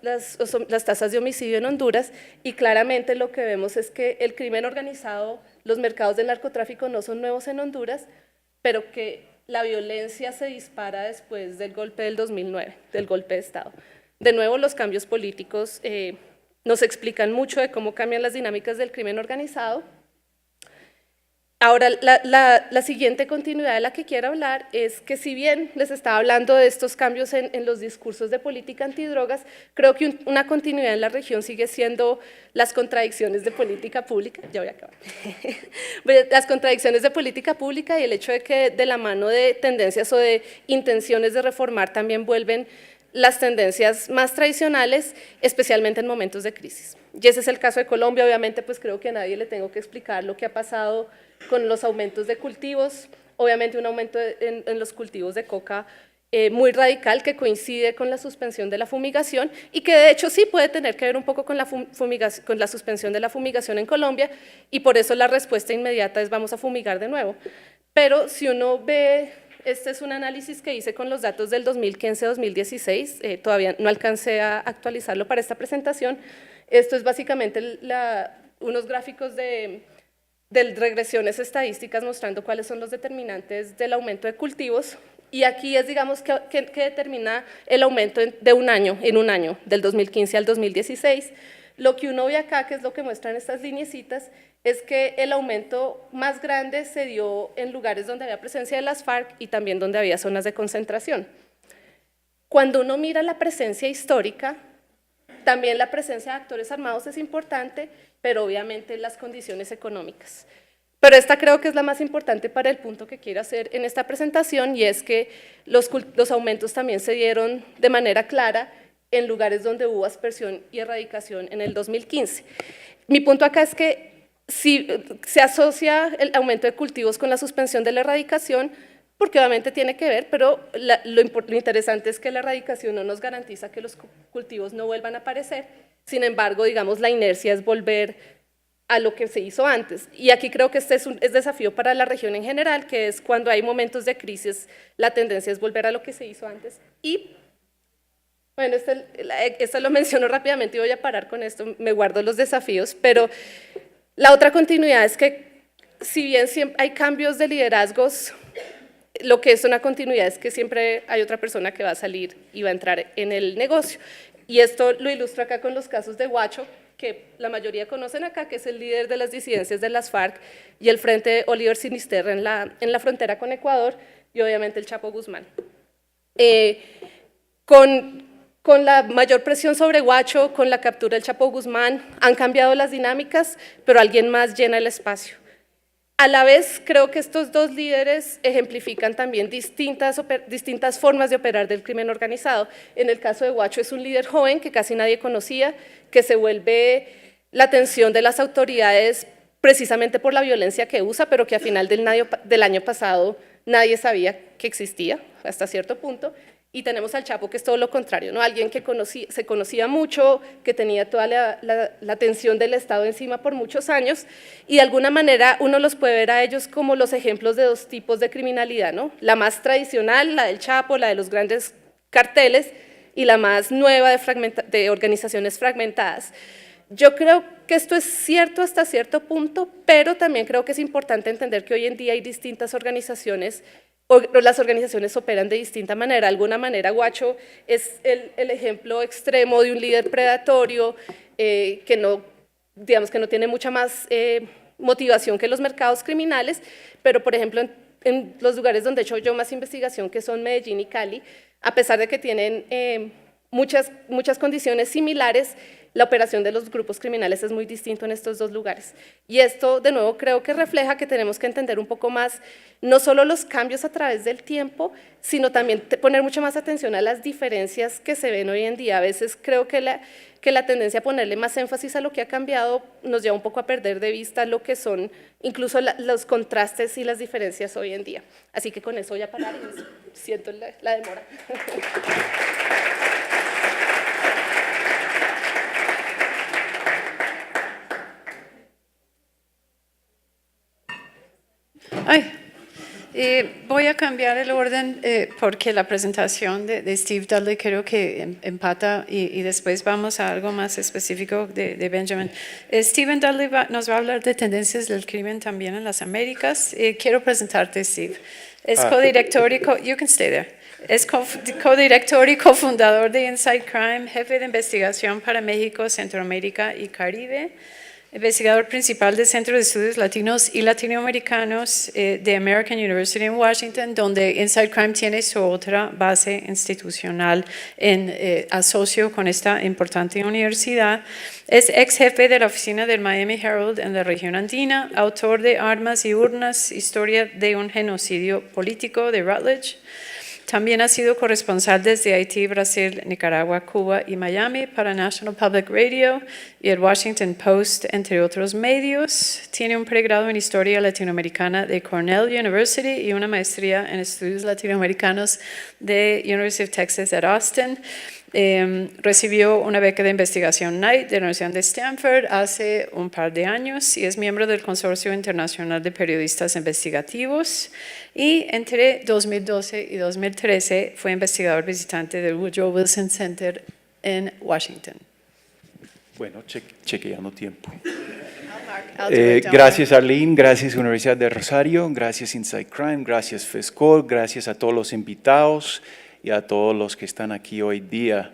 tasas de homicidio en Honduras, y claramente lo que vemos es que el crimen organizado, los mercados del narcotráfico no son nuevos en Honduras, pero que la violencia se dispara después del golpe del 2009, del golpe de Estado. De nuevo, los cambios políticos nos explican mucho de cómo cambian las dinámicas del crimen organizado. Ahora, la siguiente continuidad de la que quiero hablar es que, si bien les estaba hablando de estos cambios en los discursos de política antidrogas, creo que una continuidad en la región sigue siendo las contradicciones de política pública. Ya voy a acabar. Las contradicciones de política pública y el hecho de que de la mano de tendencias o de intenciones de reformar también vuelven las tendencias más tradicionales, especialmente en momentos de crisis. Y ese es el caso de Colombia. Obviamente, pues creo que a nadie le tengo que explicar lo que ha pasado con los aumentos de cultivos, obviamente un aumento en los cultivos de coca muy radical, que coincide con la suspensión de la fumigación, y que de hecho sí puede tener que ver un poco con la suspensión de la fumigación en Colombia, y por eso la respuesta inmediata es vamos a fumigar de nuevo. Pero si uno ve, este es un análisis que hice con los datos del 2015-2016, todavía no alcancé a actualizarlo para esta presentación. Esto es básicamente unos gráficos de regresiones estadísticas mostrando cuáles son los determinantes del aumento de cultivos, y aquí es, digamos, que determina el aumento en un año, del 2015 al 2016. Lo que uno ve acá, que es lo que muestran estas lineecitas, es que el aumento más grande se dio en lugares donde había presencia de las FARC y también donde había zonas de concentración. Cuando uno mira la presencia histórica, también la presencia de actores armados es importante, pero obviamente las condiciones económicas. Pero esta creo que es la más importante para el punto que quiero hacer en esta presentación, y es que los aumentos también se dieron de manera clara en lugares donde hubo aspersión y erradicación en el 2015. Mi punto acá es que si se asocia el aumento de cultivos con la suspensión de la erradicación, porque obviamente tiene que ver, pero lo interesante es que la erradicación no nos garantiza que los cultivos no vuelvan a aparecer. Sin embargo, digamos, la inercia es volver a lo que se hizo antes. Y aquí creo que este es desafío para la región en general, que es cuando hay momentos de crisis, la tendencia es volver a lo que se hizo antes. Y bueno, esto lo menciono rápidamente y voy a parar con esto, me guardo los desafíos, pero la otra continuidad es que, si bien siempre hay cambios de liderazgos, lo que es una continuidad es que siempre hay otra persona que va a salir y va a entrar en el negocio. Y esto lo ilustro acá con los casos de Huacho, que la mayoría conocen acá, que es el líder de las disidencias de las FARC, y el Frente Oliver Sinisterra en la frontera con Ecuador, y obviamente el Chapo Guzmán. Con la mayor presión sobre Huacho, con la captura del Chapo Guzmán, han cambiado las dinámicas, pero alguien más llena el espacio. A la vez, creo que estos dos líderes ejemplifican también distintas formas de operar del crimen organizado. En el caso de Guacho es un líder joven que casi nadie conocía, que se vuelve la atención de las autoridades precisamente por la violencia que usa, pero que a final del año pasado nadie sabía que existía hasta cierto punto. Y tenemos al Chapo, que es todo lo contrario, ¿no? Alguien que se conocía mucho, que tenía toda la atención del Estado encima por muchos años, y de alguna manera uno los puede ver a ellos como los ejemplos de dos tipos de criminalidad, ¿no? La más tradicional, la del Chapo, la de los grandes carteles, y la más nueva de organizaciones fragmentadas. Yo creo que esto es cierto hasta cierto punto, pero también creo que es importante entender que hoy en día hay distintas organizaciones, las organizaciones operan de distinta manera. De alguna manera, Guacho es el ejemplo extremo de un líder predatorio que no tiene mucha más motivación que los mercados criminales, pero por ejemplo en los lugares donde he hecho yo más investigación, que son Medellín y Cali, a pesar de que tienen muchas condiciones similares, la operación de los grupos criminales es muy distinto en estos dos lugares. Y esto, de nuevo, creo que refleja que tenemos que entender un poco más, no solo los cambios a través del tiempo, sino también poner mucha más atención a las diferencias que se ven hoy en día. A veces creo que la tendencia a ponerle más énfasis a lo que ha cambiado nos lleva un poco a perder de vista lo que son incluso los contrastes y las diferencias hoy en día. Así que con eso voy a parar y siento la demora. Voy a cambiar el orden porque la presentación de Steve Dudley creo que empata y después vamos a algo más específico de Benjamin. Stephen Dudley nos va a hablar de tendencias del crimen también en las Américas. Quiero presentarte, Steve. Es codirector y you can stay there. Es codirector y cofundador de Inside Crime, jefe de investigación para México, Centroamérica y Caribe. Investigador principal del Centro de Estudios Latinos y Latinoamericanos de American University en Washington, donde Inside Crime tiene su otra base institucional en asocio con esta importante universidad. Es ex jefe de la oficina del Miami Herald en la región andina, autor de Armas y Urnas, Historia de un genocidio político de Routledge. También ha sido corresponsal desde Haití, Brasil, Nicaragua, Cuba y Miami para National Public Radio y el Washington Post, entre otros medios. Tiene un pregrado en Historia Latinoamericana de Cornell University y una maestría en Estudios Latinoamericanos de University of Texas at Austin. Recibió una beca de investigación Knight de la Universidad de Stanford hace un par de años y es miembro del Consorcio Internacional de Periodistas Investigativos y entre 2012 y 2013 fue investigador visitante del Woodrow Wilson Center en Washington. Bueno, chequeando tiempo. Gracias Arlene, gracias Universidad de Rosario, gracias Inside Crime, gracias FESCOL, gracias a todos los invitados y a todos los que están aquí hoy día.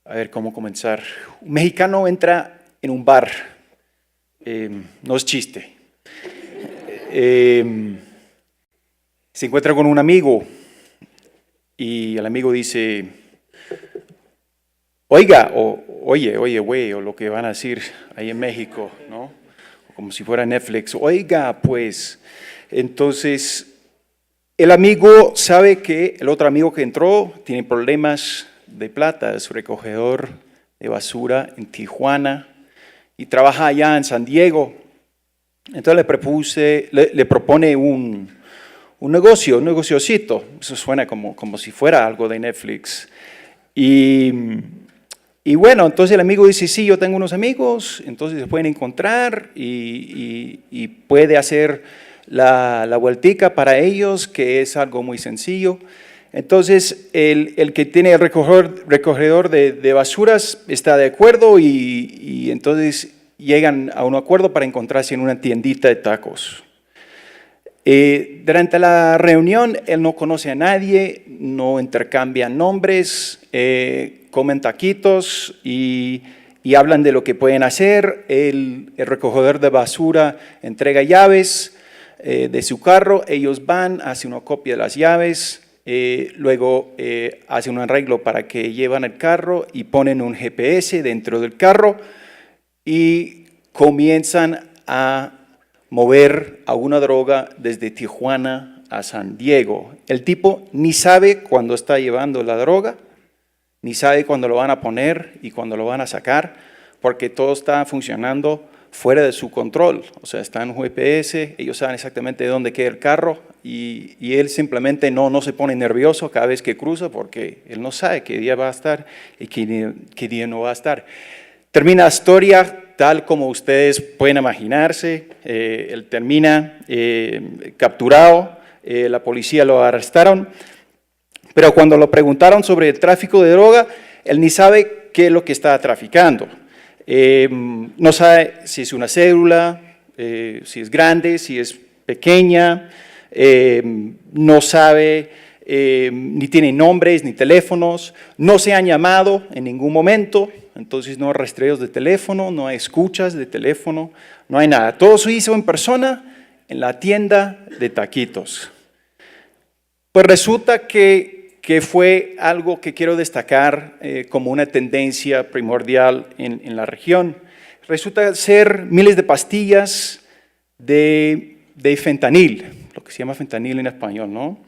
A ver cómo comenzar. Un mexicano entra en un bar, no es chiste. Se encuentra con un amigo y el amigo dice, oiga, o oye, güey, o lo que van a decir ahí en México, ¿no? Como si fuera Netflix, oiga, pues, entonces el amigo sabe que el otro amigo que entró tiene problemas de plata, es recogedor de basura en Tijuana y trabaja allá en San Diego. Entonces le propone un negociocito, eso suena como si fuera algo de Netflix. Y bueno, entonces el amigo dice, sí, yo tengo unos amigos, entonces se pueden encontrar y puede hacer la vueltica para ellos, que es algo muy sencillo. Entonces, el que tiene el recogedor de basuras está de acuerdo y entonces llegan a un acuerdo para encontrarse en una tiendita de tacos. Durante la reunión, él no conoce a nadie, no intercambian nombres, comen taquitos y hablan de lo que pueden hacer. El recogedor de basura entrega llaves de su carro, ellos van, hacen una copia de las llaves, luego hacen un arreglo para que llevan el carro y ponen un GPS dentro del carro y comienzan a mover alguna droga desde Tijuana a San Diego. El tipo ni sabe cuándo está llevando la droga, ni sabe cuándo lo van a poner y cuándo lo van a sacar, porque todo está funcionando fuera de su control. O sea, está en un GPS, ellos saben exactamente dónde queda el carro y él simplemente no se pone nervioso cada vez que cruza porque él no sabe qué día va a estar y qué día no va a estar. Termina la historia tal como ustedes pueden imaginarse. Él termina capturado, la policía lo arrestaron, pero cuando lo preguntaron sobre el tráfico de droga, él ni sabe qué es lo que está traficando. No sabe si es una cédula, si es grande, si es pequeña, no sabe, ni tiene nombres ni teléfonos, no se han llamado en ningún momento, entonces no hay rastreos de teléfono, no hay escuchas de teléfono, no hay nada. Todo se hizo en persona en la tienda de taquitos. Pues resulta que fue algo que quiero destacar como una tendencia primordial en la región. Resulta ser miles de pastillas de fentanil, lo que se llama fentanil en español, ¿no?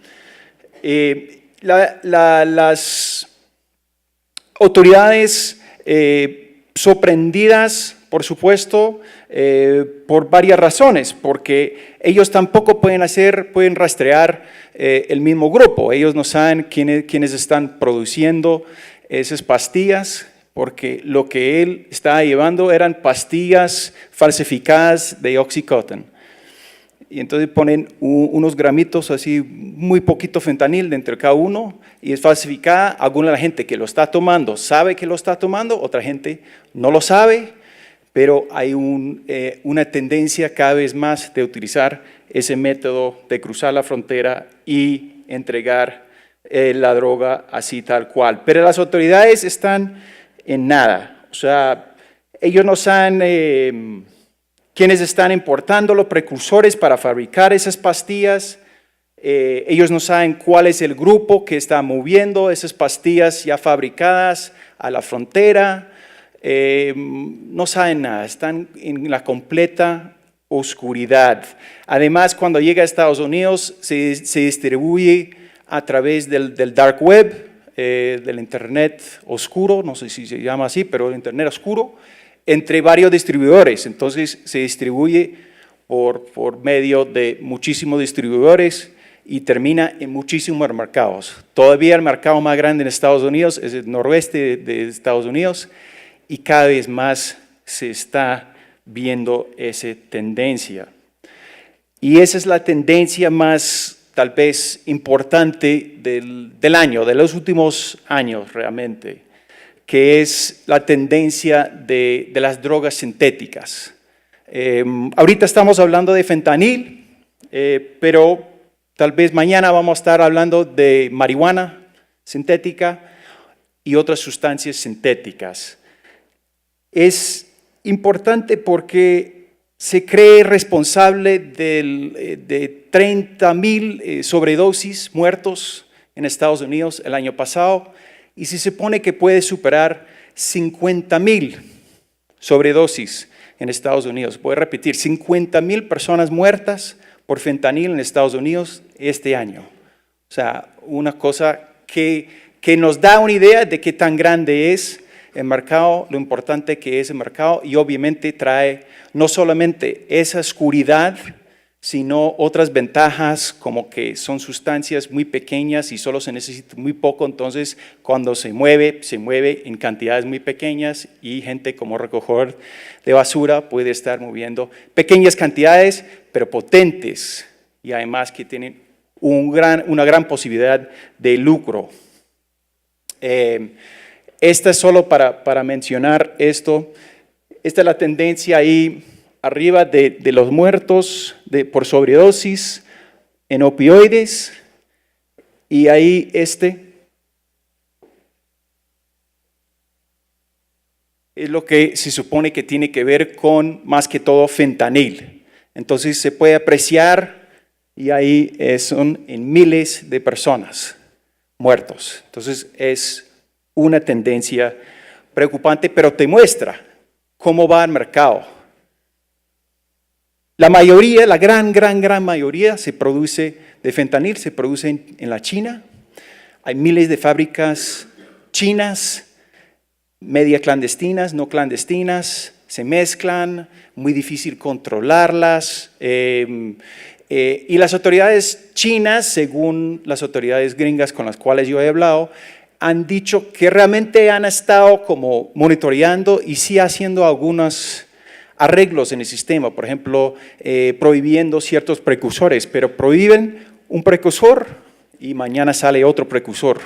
Las autoridades sorprendidas, por supuesto, por varias razones, porque ellos tampoco pueden rastrear el mismo grupo. Ellos no saben quiénes están produciendo esas pastillas, porque lo que él estaba llevando eran pastillas falsificadas de Oxycontin. Y entonces ponen unos gramitos así, muy poquito fentanil dentro de cada uno, y es falsificada. Alguna de la gente que lo está tomando sabe que lo está tomando, otra gente no lo sabe, pero hay una tendencia cada vez más de utilizar ese método de cruzar la frontera y entregar la droga así tal cual. Pero las autoridades están en nada, o sea, ellos no saben quiénes están importando los precursores para fabricar esas pastillas. Ellos no saben cuál es el grupo que está moviendo esas pastillas ya fabricadas a la frontera. No saben nada, están en la completa oscuridad. Además, cuando llega a Estados Unidos, se distribuye a través del dark web, del Internet oscuro, no sé si se llama así, pero el Internet oscuro, entre varios distribuidores. Entonces se distribuye por medio de muchísimos distribuidores y termina en muchísimos mercados. Todavía el mercado más grande en Estados Unidos es el noroeste de Estados Unidos y cada vez más se está viendo esa tendencia. Y esa es la tendencia más tal vez importante del año, de los últimos años realmente, que es la tendencia de las drogas sintéticas. Ahorita estamos hablando de fentanil, pero tal vez mañana vamos a estar hablando de marihuana sintética y otras sustancias sintéticas. Es importante porque se cree responsable de 30,000 sobredosis muertos en Estados Unidos el año pasado, y se supone que puede superar 50,000 sobredosis en Estados Unidos. Voy a repetir, 50,000 personas muertas por fentanil en Estados Unidos este año. O sea, una cosa que nos da una idea de qué tan grande es el mercado, lo importante que es el mercado, y obviamente trae no solamente esa oscuridad, sino otras ventajas como que son sustancias muy pequeñas y solo se necesita muy poco, entonces cuando se mueve en cantidades muy pequeñas y gente como recogedor de basura puede estar moviendo pequeñas cantidades pero potentes y además que tienen una gran posibilidad de lucro. Esta es solo para mencionar esto. Esta es la tendencia ahí arriba de los muertos por sobredosis en opioides, y ahí es lo que se supone que tiene que ver con más que todo fentanil. Entonces se puede apreciar y ahí son en miles de personas muertos. Entonces es una tendencia preocupante, pero te muestra cómo va el mercado. La mayoría, la gran mayoría de fentanil se produce en la China. Hay miles de fábricas chinas, media clandestinas, no clandestinas, se mezclan, muy difícil controlarlas. Y las autoridades chinas, según las autoridades gringas con las cuales yo he hablado, han dicho que realmente han estado como monitoreando y sí haciendo algunos arreglos en el sistema, por ejemplo, prohibiendo ciertos precursores, pero prohíben un precursor y mañana sale otro precursor.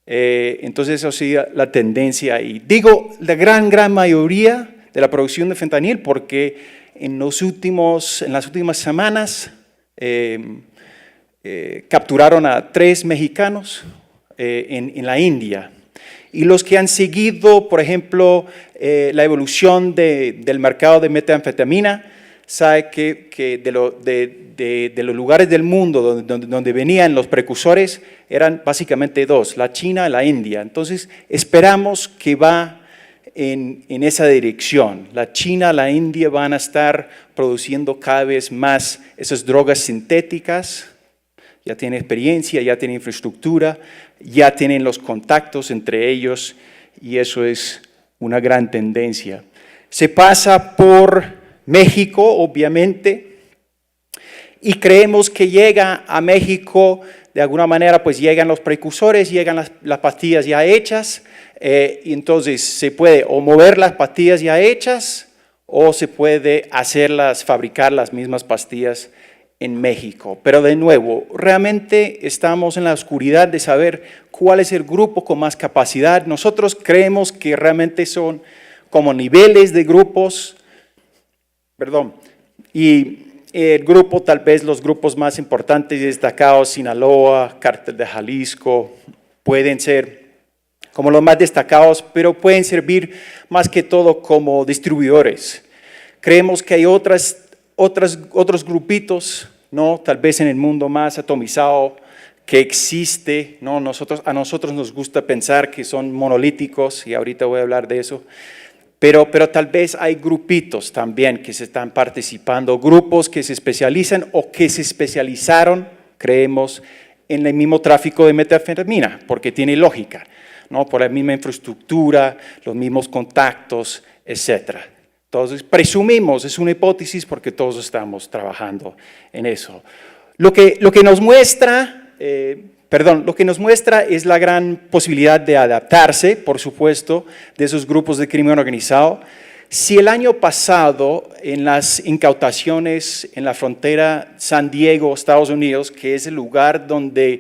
Entonces eso sí la tendencia. Y digo la gran mayoría de la producción de fentanil porque en las últimas semanas capturaron a 3 mexicanos en la India. Y los que han seguido, por ejemplo, la evolución del mercado de metanfetamina, sabe que de los lugares del mundo donde venían los precursores eran básicamente 2, la China y la India. Entonces esperamos que va en esa dirección. La China, la India van a estar produciendo cada vez más esas drogas sintéticas. Ya tienen experiencia, ya tienen infraestructura, ya tienen los contactos entre ellos y eso es una gran tendencia. Se pasa por México, obviamente, y creemos que llega a México, de alguna manera, pues llegan los precursores, llegan las pastillas ya hechas, y entonces se puede o mover las pastillas ya hechas o se puede fabricar las mismas pastillas en México. Pero de nuevo, realmente estamos en la oscuridad de saber cuál es el grupo con más capacidad. Nosotros creemos que realmente son como niveles de grupos, y el grupo, tal vez los grupos más importantes y destacados, Sinaloa, Cártel de Jalisco, pueden ser como los más destacados, pero pueden servir más que todo como distribuidores. Creemos que hay otros grupitos, ¿no? Tal vez en el mundo más atomizado que existe, ¿no? A nosotros nos gusta pensar que son monolíticos, y ahorita voy a hablar de eso, pero tal vez hay grupitos también que se están participando, grupos que se especializan o que se especializaron, creemos, en el mismo tráfico de metanfetamina, porque tiene lógica, ¿no? Por la misma infraestructura, los mismos contactos, etcétera. Entonces, presumimos, es una hipótesis porque todos estamos trabajando en eso. Lo que nos muestra es la gran posibilidad de adaptarse, por supuesto, de esos grupos de crimen organizado. Si el año pasado, en las incautaciones en la frontera San Diego, Estados Unidos, que es el lugar donde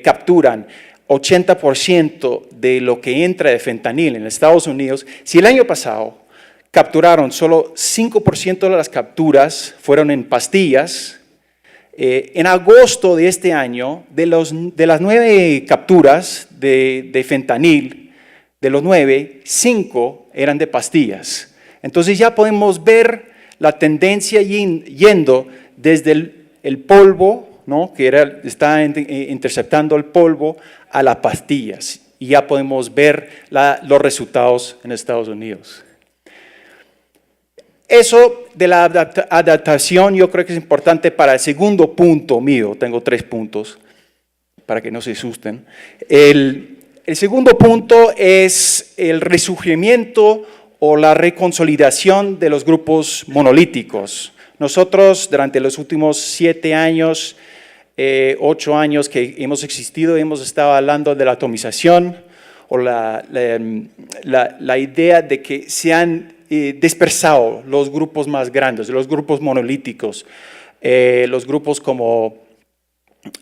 capturan 80% de lo que entra de fentanil en Estados Unidos, si el año pasado capturaron solo 5% de las capturas fueron en pastillas, en agosto de este año, de las 9 capturas de fentanil, de los 9, 5 eran de pastillas. Entonces ya podemos ver la tendencia yendo desde el polvo, ¿no? Que está interceptando el polvo, a las pastillas. Y ya podemos ver los resultados en Estados Unidos. Eso de la adaptación yo creo que es importante para el segundo punto mío. Tengo 3 puntos para que no se asusten. El segundo punto es el resurgimiento o la reconsolidación de los grupos monolíticos. Nosotros durante los últimos 7 años, 8 años que hemos existido, hemos estado hablando de la atomización o la idea de que se han dispersado los grupos más grandes, los grupos monolíticos, los grupos como,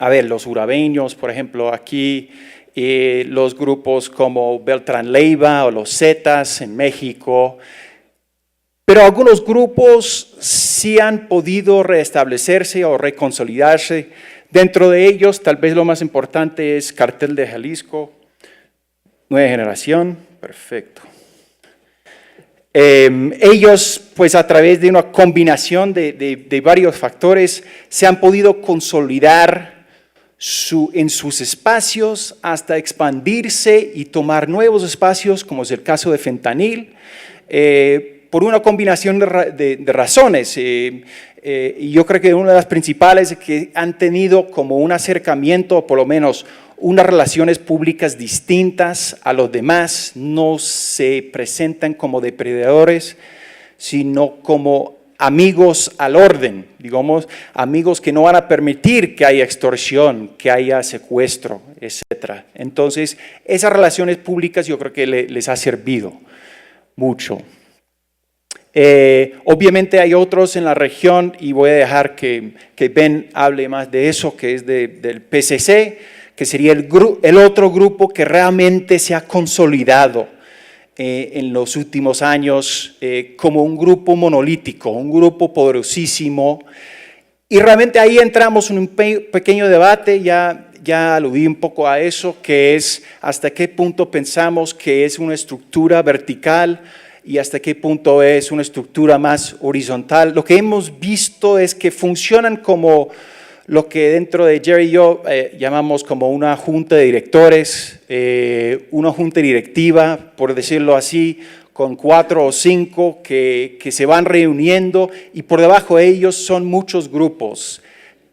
los urabeños, por ejemplo, aquí, los grupos como Beltrán Leiva o los Zetas en México. Pero algunos grupos sí han podido restablecerse o reconsolidarse. Dentro de ellos, tal vez lo más importante es Cártel de Jalisco, Nueva Generación, perfecto. Ellos, pues a través de una combinación de varios factores, se han podido consolidar en sus espacios hasta expandirse y tomar nuevos espacios, como es el caso de fentanil, por una combinación de razones. Y yo creo que una de las principales es que han tenido como un acercamiento, o por lo menos unas relaciones públicas distintas a los demás, no se presentan como depredadores, sino como amigos al orden, digamos, amigos que no van a permitir que haya extorsión, que haya secuestro, etc. Entonces, esas relaciones públicas yo creo que les ha servido mucho. Obviamente hay otros en la región y voy a dejar que Ben hable más de eso, que es del PCC, que sería el otro grupo que realmente se ha consolidado en los últimos años como un grupo monolítico, un grupo poderosísimo. Y realmente ahí entramos en un pequeño debate, ya aludí un poco a eso, que es hasta qué punto pensamos que es una estructura vertical y hasta qué punto es una estructura más horizontal. Lo que hemos visto es que funcionan como lo que dentro de Jerry y yo llamamos como una junta de directores, una junta directiva, por decirlo así, con 4 o 5 que se van reuniendo y por debajo de ellos son muchos grupos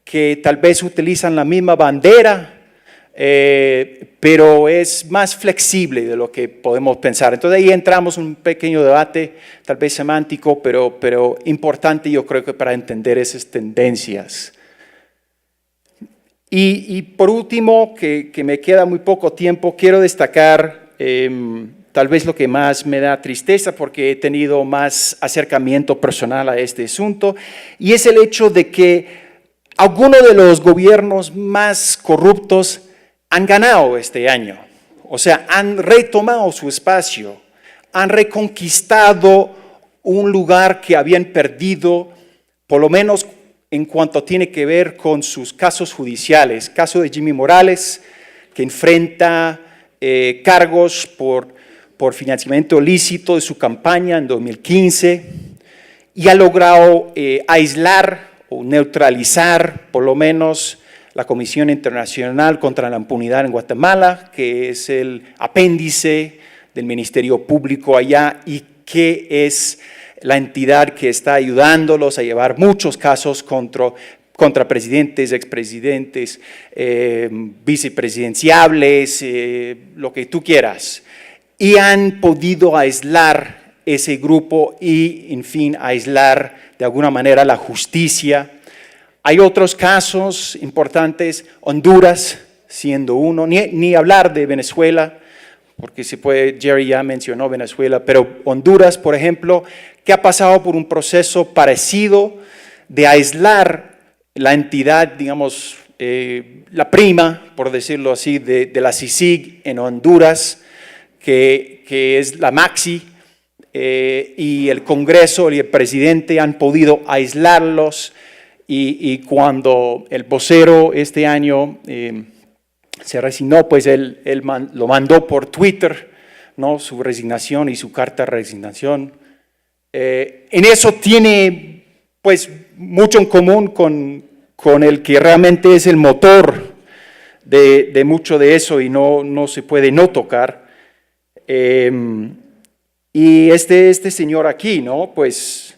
que tal vez utilizan la misma bandera, pero es más flexible de lo que podemos pensar. Entonces ahí entramos en un pequeño debate, tal vez semántico, pero importante yo creo que para entender esas tendencias. Y por último, que me queda muy poco tiempo, quiero destacar tal vez lo que más me da tristeza porque he tenido más acercamiento personal a este asunto, y es el hecho de que algunos de los gobiernos más corruptos han ganado este año, o sea, han retomado su espacio, han reconquistado un lugar que habían perdido, por lo menos en cuanto tiene que ver con sus casos judiciales. Caso de Jimmy Morales, que enfrenta cargos por financiamiento ilícito de su campaña en 2015 y ha logrado aislar o neutralizar por lo menos la Comisión Internacional contra la Impunidad en Guatemala, que es el apéndice del Ministerio Público allá y que es la entidad que está ayudándolos a llevar muchos casos contra presidentes, expresidentes, vicepresidenciables, lo que tú quieras. Y han podido aislar ese grupo y, en fin, aislar de alguna manera la justicia. Hay otros casos importantes, Honduras siendo uno, ni hablar de Venezuela, porque Jerry ya mencionó Venezuela, pero Honduras, por ejemplo, que ha pasado por un proceso parecido de aislar la entidad, digamos, la prima, por decirlo así, de la CICIG en Honduras, que es la Maxi, y el Congreso y el presidente han podido aislarlos, y cuando el vocero este año se resignó, pues él lo mandó por Twitter, ¿no? Su resignación y su carta de resignación. En eso tiene pues mucho en común con el que realmente es el motor de mucho de eso y no se puede no tocar. Y este señor aquí, ¿no? Pues,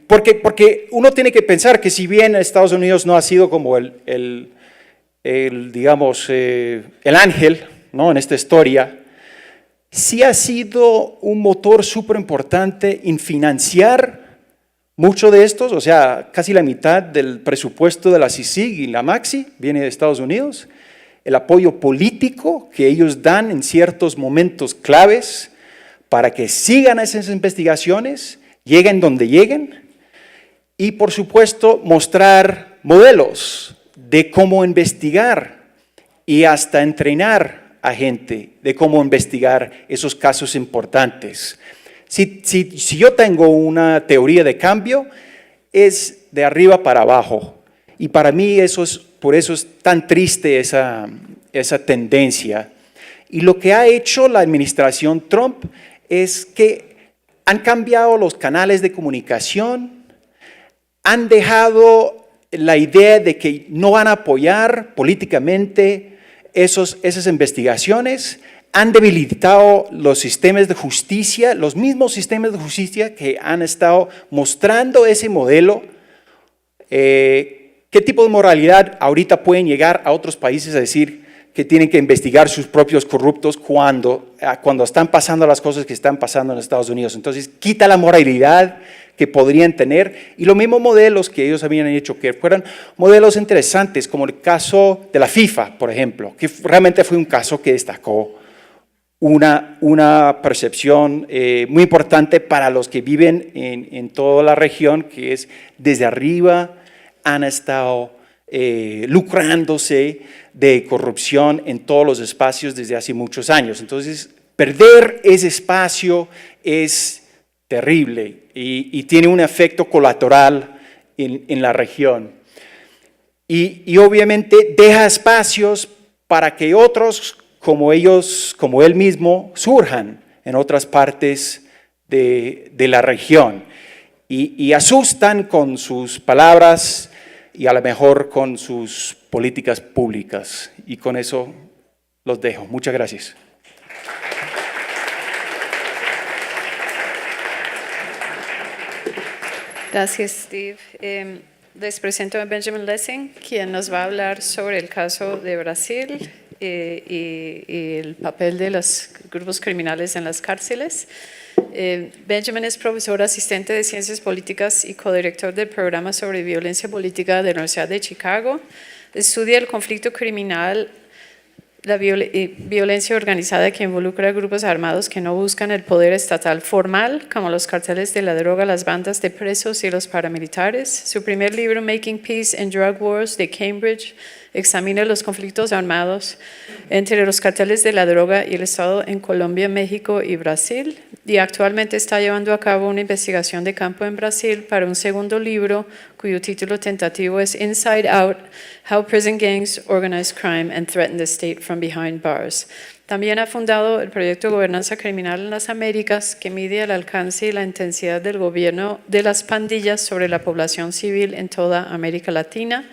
porque uno tiene que pensar que si bien Estados Unidos no ha sido como digamos, el ángel, ¿no? En esta historia, sí ha sido un motor súper importante en financiar mucho de estos, o sea, casi la mitad del presupuesto de la CICIG y la Maxi viene de Estados Unidos, el apoyo político que ellos dan en ciertos momentos claves para que sigan esas investigaciones, lleguen donde lleguen, y por supuesto mostrar modelos de cómo investigar y hasta entrenar a gente de cómo investigar esos casos importantes. Si yo tengo una teoría de cambio, es de arriba para abajo. Y para mí por eso es tan triste esa tendencia. Y lo que ha hecho la administración Trump es que han cambiado los canales de comunicación, han dejado la idea de que no van a apoyar políticamente esas investigaciones, han debilitado los sistemas de justicia, los mismos sistemas de justicia que han estado mostrando ese modelo. ¿Qué tipo de moralidad ahorita pueden llegar a otros países a decir que tienen que investigar sus propios corruptos cuando están pasando las cosas que están pasando en Estados Unidos? Entonces, quita la moralidad que podrían tener, y los mismos modelos que ellos habían hecho, que fueran modelos interesantes, como el caso de la FIFA, por ejemplo, que realmente fue un caso que destacó una percepción muy importante para los que viven en toda la región, que es desde arriba han estado lucrándose de corrupción en todos los espacios desde hace muchos años. Entonces, perder ese espacio es terrible y tiene un efecto colateral en la región. Y obviamente deja espacios para que otros como él mismo, surjan en otras partes de la región y asustan con sus palabras y a lo mejor con sus políticas públicas. Y con eso los dejo. Muchas gracias. Gracias, Steve. Les presento a Benjamin Lessing, quien nos va a hablar sobre el caso de Brasil y el papel de los grupos criminales en las cárceles. Benjamin es profesor asistente de Ciencias Políticas y codirector del programa sobre violencia política de la Universidad de Chicago. Estudia el conflicto criminal, la violencia organizada que involucra a grupos armados que no buscan el poder estatal formal, como los carteles de la droga, las bandas de presos y los paramilitares. Su primer libro, Making Peace and Drug Wars, de Cambridge, examina los conflictos armados entre los carteles de la droga y el Estado en Colombia, México y Brasil, y actualmente está llevando a cabo una investigación de campo en Brasil para un segundo libro cuyo título tentativo es Inside Out: How Prison Gangs Organize Crime and Threaten the State from Behind Bars. También ha fundado el proyecto Gobernanza Criminal en las Américas, que mide el alcance y la intensidad del gobierno de las pandillas sobre la población civil en toda América Latina.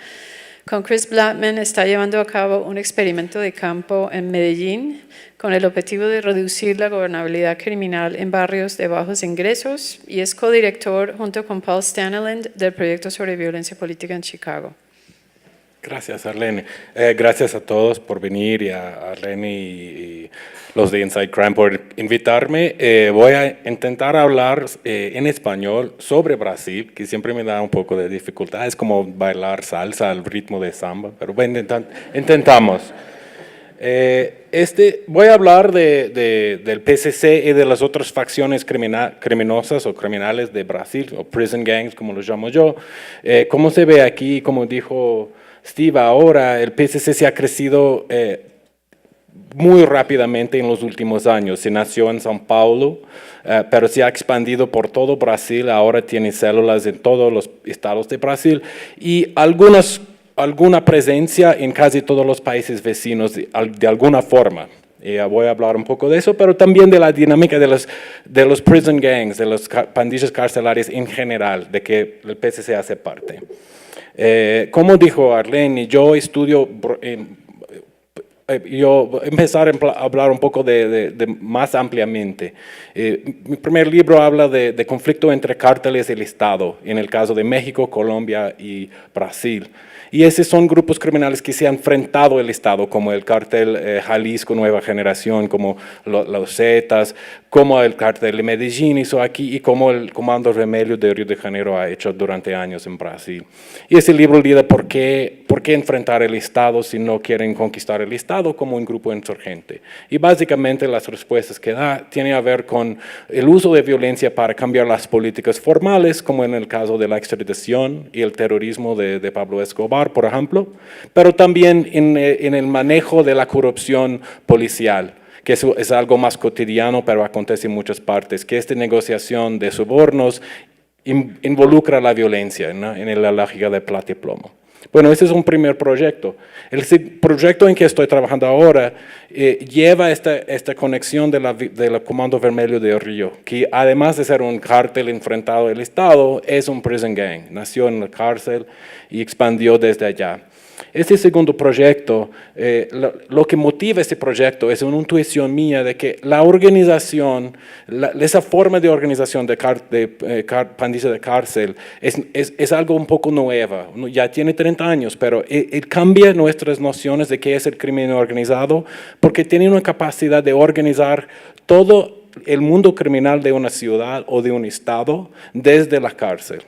Con Chris Blattman está llevando a cabo un experimento de campo en Medellín con el objetivo de reducir la gobernabilidad criminal en barrios de bajos ingresos, y es codirector junto con Paul Staniland del proyecto sobre violencia política en Chicago. Gracias, Arlene. Gracias a todos por venir, y a Arlene y los de Inside Crime por invitarme. Voy a intentar hablar en español sobre Brasil, que siempre me da un poco de dificultad. Es como bailar salsa al ritmo de samba, pero bueno, intentamos. Voy a hablar del PCC y de las otras facciones criminosas o criminales de Brasil, o prison gangs, como los llamo yo. Como se ve aquí, como dijo Steve, ahora el PCC se ha crecido muy rápidamente en los últimos años. Se nació en São Paulo, pero se ha expandido por todo Brasil. Ahora tiene células en todos los estados de Brasil y alguna presencia en casi todos los países vecinos de alguna forma. Voy a hablar un poco de eso, pero también de la dinámica de los prison gangs, de las pandillas carcelarias en general, de que el PCC hace parte. Como dijo Arlene, yo estudio, yo empezar a hablar un poco de más ampliamente. Mi primer libro habla de conflicto entre cárteles y el Estado, en el caso de México, Colombia y Brasil. Y esos son grupos criminales que se han enfrentado al Estado, como el cártel Jalisco Nueva Generación, como los Zetas, como el cártel de Medellín hizo aquí y como el Comando Remelio de Río de Janeiro ha hecho durante años en Brasil. Y ese libro dice por qué enfrentar el Estado si no quieren conquistar el Estado como un grupo insurgente. Y básicamente las respuestas que da tienen a ver con el uso de violencia para cambiar las políticas formales, como en el caso de la extradición y el terrorismo de Pablo Escobar, por ejemplo, pero también en el manejo de la corrupción policial, que es algo más cotidiano, pero acontece en muchas partes, que esta negociación de sobornos involucra la violencia, ¿no? En la lógica de plata y plomo. Bueno, ese es un primer proyecto. El proyecto en que estoy trabajando ahora lleva esta conexión del Comando Vermelho de Río, que además de ser un cártel enfrentado al Estado, es un prison gang. Nació en la cárcel y expandió desde allá. Este segundo proyecto, lo que motiva este proyecto es una intuición mía de que la organización, esa forma de organización de pandilla de cárcel es algo un poco nueva. Ya tiene 30 años, pero cambia nuestras nociones de qué es el crimen organizado, porque tiene una capacidad de organizar todo el mundo criminal de una ciudad o de un estado desde la cárcel.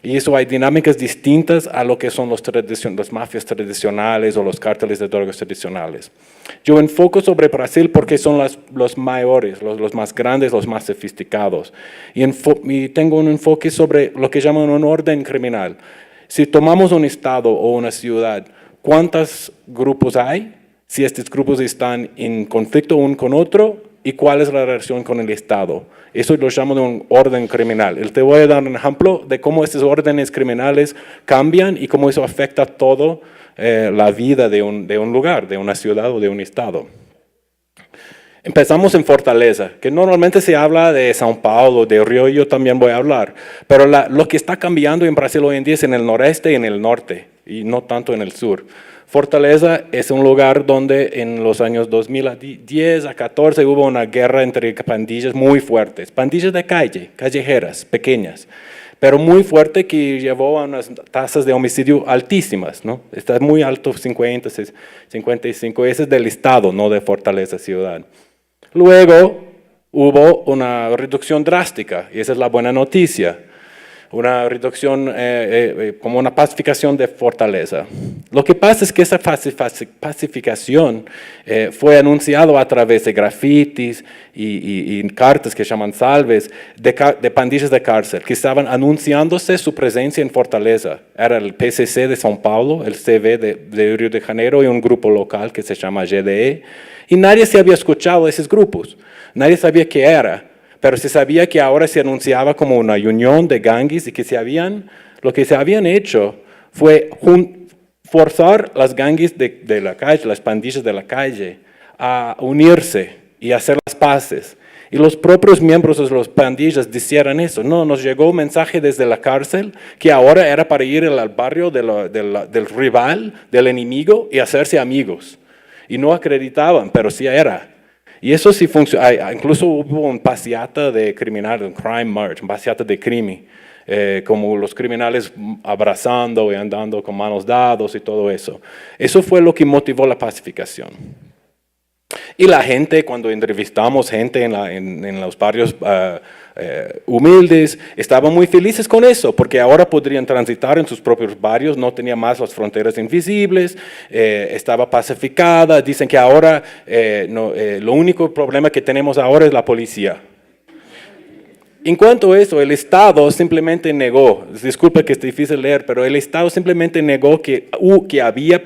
Y eso hay dinámicas distintas a lo que son las mafias tradicionales o los cárteles de drogas tradicionales. Yo enfoco sobre Brasil porque son los mayores, los más grandes, los más sofisticados. Y tengo un enfoque sobre lo que llaman un orden criminal. Si tomamos un estado o una ciudad, ¿cuántos grupos hay? Si estos grupos están en conflicto uno con otro, ¿y cuál es la relación con el Estado? Eso lo llamo de un orden criminal. Te voy a dar un ejemplo de cómo estos órdenes criminales cambian y cómo eso afecta todo la vida de un lugar, de una ciudad o de un estado. Empezamos en Fortaleza, que normalmente se habla de São Paulo, de Río, y yo también voy a hablar. Pero lo que está cambiando en Brasil hoy en día es en el noreste y en el norte, y no tanto en el sur. Fortaleza es un lugar donde en los años 2010 a 14 hubo una guerra entre pandillas muy fuertes, pandillas de calle, callejeras, pequeñas, pero muy fuerte, que llevó a unas tasas de homicidio altísimas, ¿no? Está muy alto, 50, 55, ese es del estado, no de Fortaleza ciudad. Luego hubo una reducción drástica, y esa es la buena noticia. Una reducción, como una pacificación de Fortaleza. Lo que pasa es que esa pacificación fue anunciado a través de grafitis y cartas que llaman salves de pandillas de cárcel, que estaban anunciándose su presencia en Fortaleza. Era el PCC de São Paulo, el CV de Río de Janeiro y un grupo local que se llama GDE, y nadie se había escuchado de esos grupos, nadie sabía qué era. Pero se sabía que ahora se anunciaba como una unión de gangues y que lo que se habían hecho fue forzar las gangues de la calle, las pandillas de la calle, a unirse y hacer las paces. Y los propios miembros de las pandillas decían eso. No, nos llegó un mensaje desde la cárcel que ahora era para ir al barrio del rival, del enemigo, y hacerse amigos. Y no acreditaban, pero sí era. Y eso sí funciona. Incluso hubo un passeata de criminales, un crime march, un passeata de crimen, como los criminales abrazando y andando con manos dadas y todo eso. Eso fue lo que motivó la pacificación. Y la gente, cuando entrevistamos gente en los barrios humildes, estaban muy felices con eso, porque ahora podrían transitar en sus propios barrios, no tenía más las fronteras invisibles, estaba pacificada. Dicen que ahora lo único problema que tenemos ahora es la policía. En cuanto a eso, el Estado simplemente negó, disculpe que es difícil leer, pero el Estado simplemente negó que había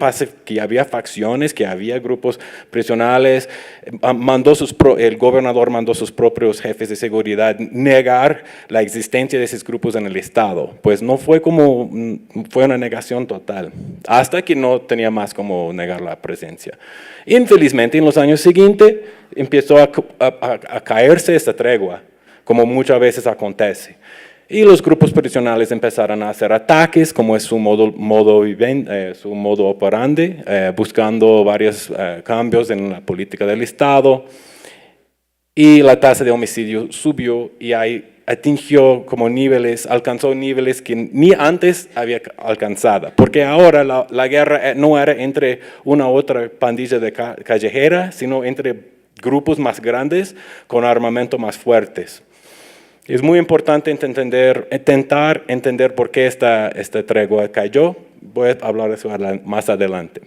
facciones, que había grupos prisionales, el gobernador mandó sus propios jefes de seguridad negar la existencia de esos grupos en el Estado. Pues no fue fue una negación total, hasta que no tenía más como negar la presencia. Infelizmente, en los años siguientes empezó a caerse esta tregua, como muchas veces acontece. Y los grupos prisionales empezaron a hacer ataques, como es su modo operandi, buscando varios cambios en la política del Estado. Y la tasa de homicidio subió y alcanzó niveles que ni antes había alcanzado. Porque ahora la guerra no era entre una u otra pandilla de callejera, sino entre grupos más grandes con armamento más fuertes. Es muy importante intentar entender por qué esta tregua cayó. Voy a hablar de eso más adelante.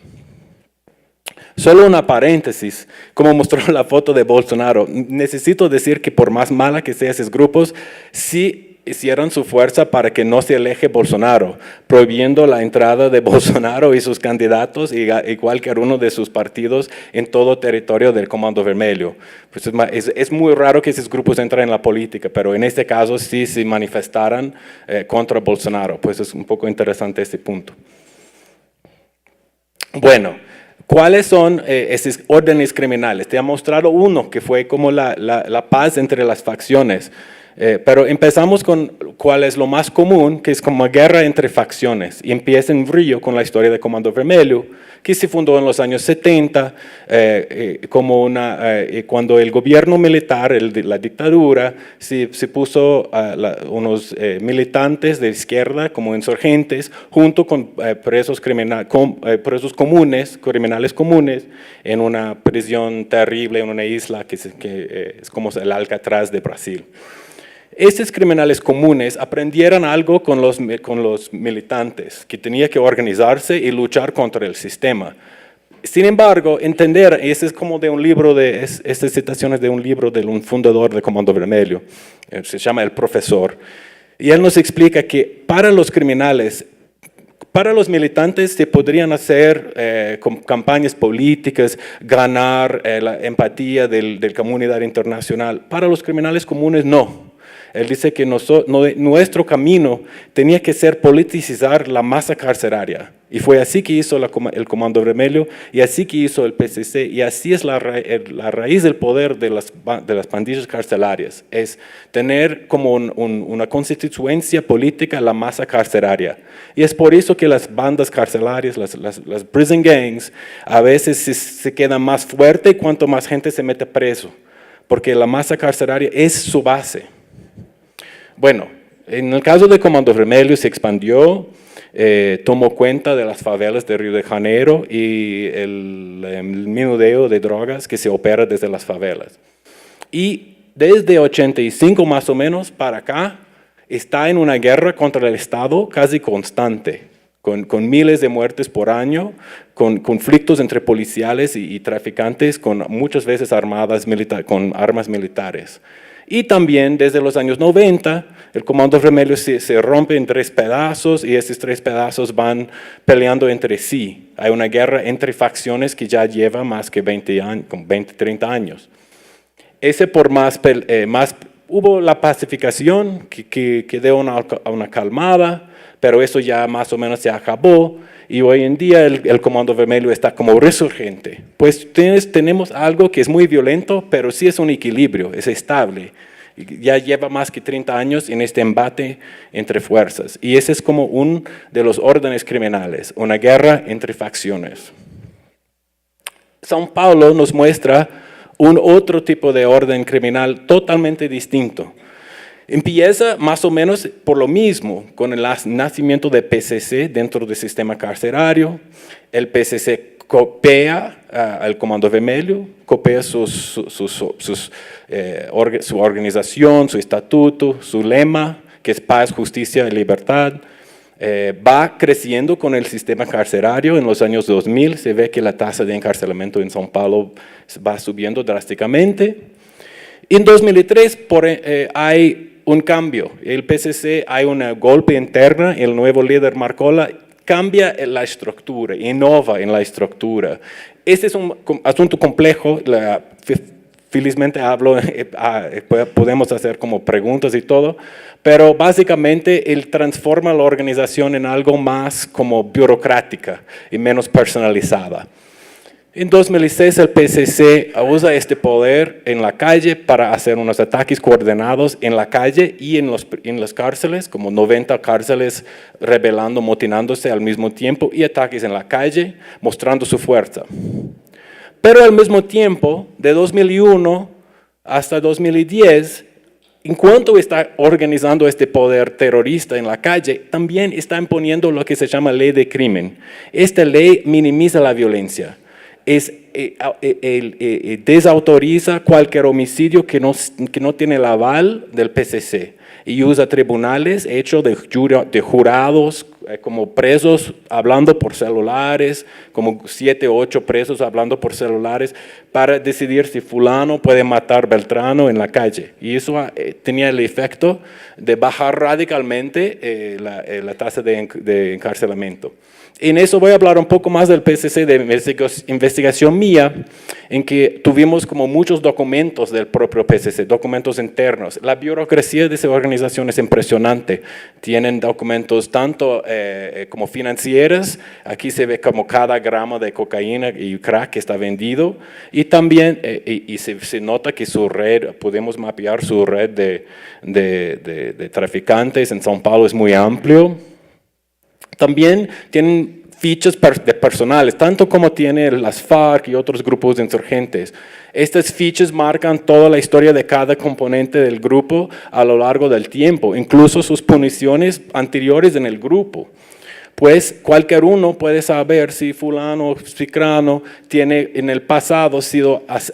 Solo una paréntesis, como mostró la foto de Bolsonaro. Necesito decir que por más mala que sean esos grupos, sí hicieron su fuerza para que no se aleje Bolsonaro, prohibiendo la entrada de Bolsonaro y sus candidatos y cualquier uno de sus partidos en todo territorio del Comando Vermelho. Pues es muy raro que esos grupos entren en la política, pero en este caso sí se manifestaran contra Bolsonaro. Pues es un poco interesante este punto. Bueno, ¿cuáles son esos órdenes criminales? Te he mostrado uno que fue como la paz entre las facciones. Pero empezamos con cuál es lo más común, que es como una guerra entre facciones. Y empieza en Río con la historia de Comando Vermelho, que se fundó en los años 70, cuando el gobierno militar, la dictadura, se puso unos militantes de izquierda como insurgentes, junto con presos comunes, criminales comunes, en una prisión terrible, en una isla que es como el Alcatraz de Brasil. Estos criminales comunes aprendieron algo con los militantes, que tenía que organizarse y luchar contra el sistema. Sin embargo, entender, y este es como de un libro, estas citaciones de un libro de un fundador de Comando Vermelho, se llama El Profesor, y él nos explica que para los criminales, para los militantes se podrían hacer campañas políticas, ganar la empatía de la comunidad internacional. Para los criminales comunes no. Él dice que nuestro camino tenía que ser politizar la masa carceraria. Y fue así que hizo el Comando Vermelho, y así que hizo el PCC, y así es la raíz del poder de las pandillas carcelarias. Es tener como una constituencia política la masa carceraria. Y es por eso que las bandas carcelarias, las prison gangs, a veces se quedan más fuertes cuanto más gente se mete preso, porque la masa carceraria es su base. Bueno, en el caso de Comando Vermelho se expandió, tomó cuenta de las favelas de Río de Janeiro y el menudeo de drogas que se opera desde las favelas. Y desde 85 más o menos para acá, está en una guerra contra el Estado casi constante, con miles de muertes por año, con conflictos entre policiales y traficantes, con muchas veces con armas militares. Y también desde los años 90, el Comando Vermelho se rompe en 3 pedazos y esos 3 pedazos van peleando entre sí. Hay una guerra entre facciones que ya lleva más que 20, 30 años. Hubo la pacificación que dio una calmada, pero eso ya más o menos se acabó. Y hoy en día el Comando Vermelho está como resurgente. Pues tenemos algo que es muy violento, pero sí es un equilibrio, es estable. Ya lleva más que 30 años en este embate entre fuerzas. Y ese es como uno de los órdenes criminales, una guerra entre facciones. São Paulo nos muestra un otro tipo de orden criminal totalmente distinto. Empieza más o menos por lo mismo, con el nacimiento de PCC dentro del sistema carcerario. El PCC copia al Comando Vermelho, copia su organización, su estatuto, su lema, que es paz, justicia y libertad. Va creciendo con el sistema carcerario. En los años 2000 se ve que la tasa de encarcelamiento en São Paulo va subiendo drásticamente. En 2003 hay un cambio. El PCC hay un golpe interno, el nuevo líder Marcola cambia la estructura, innova en la estructura. Este es un asunto complejo, felizmente podemos hacer como preguntas y todo, pero básicamente él transforma la organización en algo más como burocrática y menos personalizada. En 2006 el PCC usa este poder en la calle para hacer unos ataques coordinados en la calle y en las cárceles, como 90 cárceles rebelando, motinándose al mismo tiempo, y ataques en la calle mostrando su fuerza. Pero al mismo tiempo, de 2001 hasta 2010, en cuanto está organizando este poder terrorista en la calle, también está imponiendo lo que se llama ley de crimen. Esta ley minimiza la violencia. Desautoriza cualquier homicidio que no tiene el aval del PCC y usa tribunales hechos de jurados, como presos hablando por celulares, como 7 o 8 presos hablando por celulares para decidir si fulano puede matar Beltrano en la calle. Y eso tenía el efecto de bajar radicalmente la tasa de encarcelamiento. En eso voy a hablar un poco más del PCC de investigación mía, en que tuvimos como muchos documentos del propio PCC, documentos internos. La burocracia de esa organización es impresionante. Tienen documentos tanto como financieros, aquí se ve como cada gramo de cocaína y crack que está vendido, y también se nota que su red, podemos mapear su red de traficantes en São Paulo es muy amplio. También tienen fichas personales, tanto como tiene las FARC y otros grupos de insurgentes. Estas fichas marcan toda la historia de cada componente del grupo a lo largo del tiempo, incluso sus puniciones anteriores en el grupo. Pues cualquier uno puede saber si fulano o ciclano tiene en el pasado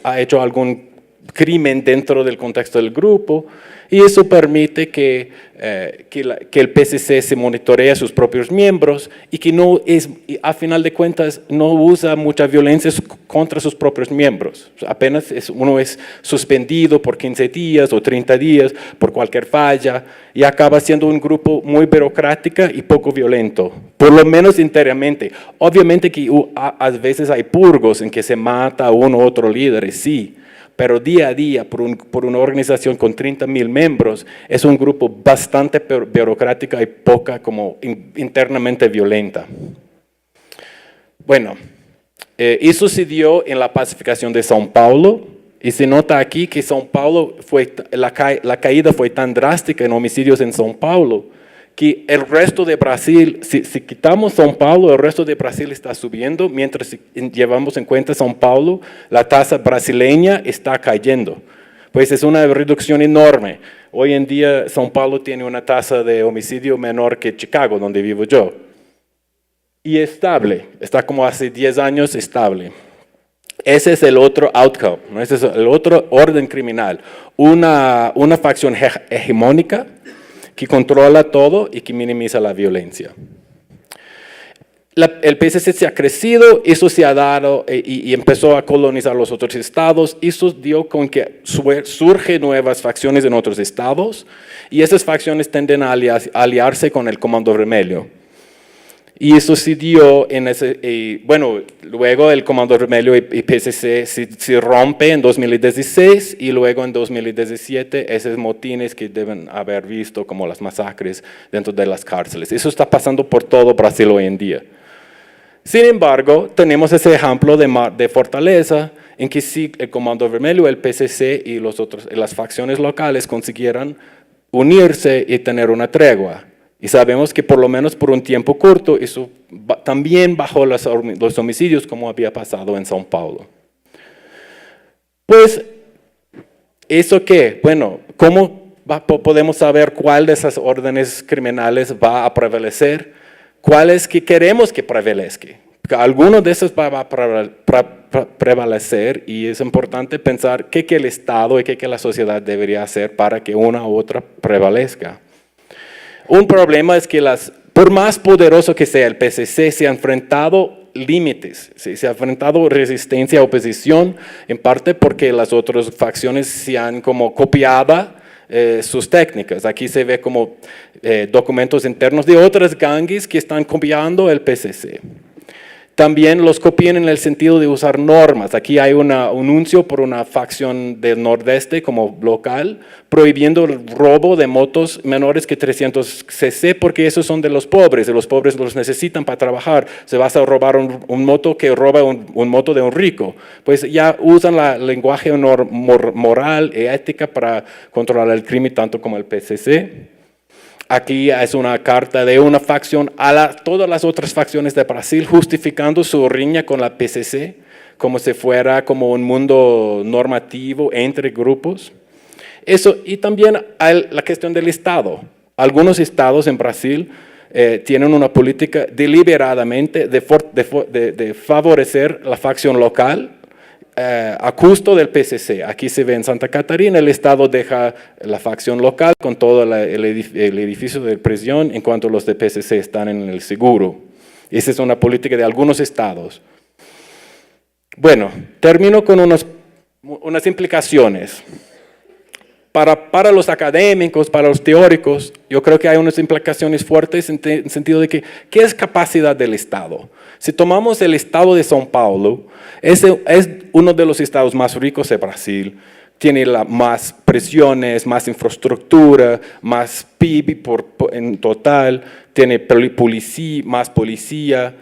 ha hecho algún crimen dentro del contexto del grupo, y eso permite que el PCC se monitoree a sus propios miembros y que a final de cuentas no usa mucha violencia contra sus propios miembros. Apenas uno es suspendido por 15 días o 30 días por cualquier falla y acaba siendo un grupo muy burocrático y poco violento, por lo menos interiormente. Obviamente que a veces hay purgos en que se mata a uno u otro líder, sí. Pero día a día, por una organización con 30,000 miembros, es un grupo bastante burocrático y poca como internamente violenta. Bueno, eso se dio en la pacificación de São Paulo, y se nota aquí que São Paulo la caída fue tan drástica en homicidios en São Paulo, que el resto de Brasil, si quitamos São Paulo, el resto de Brasil está subiendo, mientras si llevamos en cuenta São Paulo, la tasa brasileña está cayendo. Pues es una reducción enorme. Hoy en día São Paulo tiene una tasa de homicidio menor que Chicago, donde vivo yo. Y estable, está como hace 10 años estable. Ese es el otro outcome, ¿no? Ese es el otro orden criminal. Una facción hegemónica que controla todo y que minimiza la violencia. El PCC se ha crecido, eso se ha dado y empezó a colonizar los otros estados. Eso dio con que surgen nuevas facciones en otros estados y esas facciones tienden a aliarse con el Comando Vermelho. Y eso se dio en bueno, luego el Comando Vermelho y PCC se rompe en 2016 y luego en 2017 esos motines que deben haber visto como las masacres dentro de las cárceles. Eso está pasando por todo Brasil hoy en día. Sin embargo, tenemos ese ejemplo de fortaleza en que sí el Comando Vermelho, el PCC y las facciones locales consiguieran unirse y tener una tregua. Y sabemos que por lo menos por un tiempo corto, eso también bajó los homicidios como había pasado en São Paulo. Pues, ¿eso qué? Bueno, ¿cómo podemos saber cuál de esas órdenes criminales va a prevalecer? ¿Cuáles que queremos que prevalezca? Alguno de esos va a prevalecer y es importante pensar qué que el Estado y qué que la sociedad debería hacer para que una u otra prevalezca. Un problema es que por más poderoso que sea el PCC, se ha enfrentado límites, se ha enfrentado resistencia, oposición, en parte porque las otras facciones se han como copiado sus técnicas. Aquí se ve como documentos internos de otras gangues que están copiando el PCC. También los copian en el sentido de usar normas. Aquí hay un anuncio por una facción del Nordeste como local, prohibiendo el robo de motos menores que 300 cc, porque esos son de los pobres los necesitan para trabajar. Se va a robar un moto que roba un moto de un rico. Pues ya usan el lenguaje moral y ética para controlar el crimen, tanto como el PCC. Aquí es una carta de una facción a todas las otras facciones de Brasil justificando su riña con la PCC como si fuera como un mundo normativo entre grupos. Eso, y también hay la cuestión del Estado. Algunos estados en Brasil tienen una política deliberadamente de favorecer la facción local a costo del PCC. Aquí se ve en Santa Catarina, el Estado deja la facción local con todo el edificio de prisión, en cuanto los de PCC están en el seguro. Esa es una política de algunos estados. Bueno, termino con unas implicaciones. para los académicos, para los teóricos, yo creo que hay unas implicaciones fuertes en el sentido de que, ¿qué es capacidad del Estado? Si tomamos el estado de São Paulo, es uno de los estados más ricos de Brasil, tiene más presiones, más infraestructura, más PIB en total, tiene más policía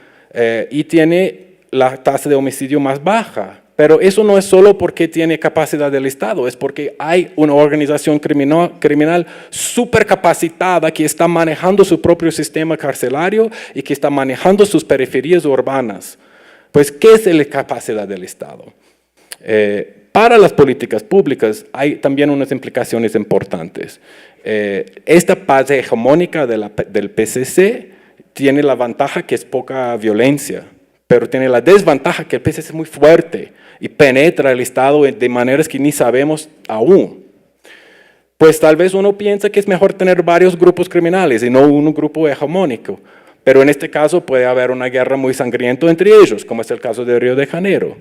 y tiene la tasa de homicidio más baja. Pero eso no es solo porque tiene capacidad del Estado, es porque hay una organización criminal súper capacitada que está manejando su propio sistema carcelario y que está manejando sus periferias urbanas. Pues, ¿qué es la capacidad del Estado? Para las políticas públicas hay también unas implicaciones importantes. Esta paz hegemónica del PCC tiene la ventaja que es poca violencia, pero tiene la desventaja que el PCC es muy fuerte y penetra el Estado de maneras que ni sabemos aún. Pues tal vez uno piensa que es mejor tener varios grupos criminales y no un grupo hegemónico, pero en este caso puede haber una guerra muy sangrienta entre ellos, como es el caso de Río de Janeiro.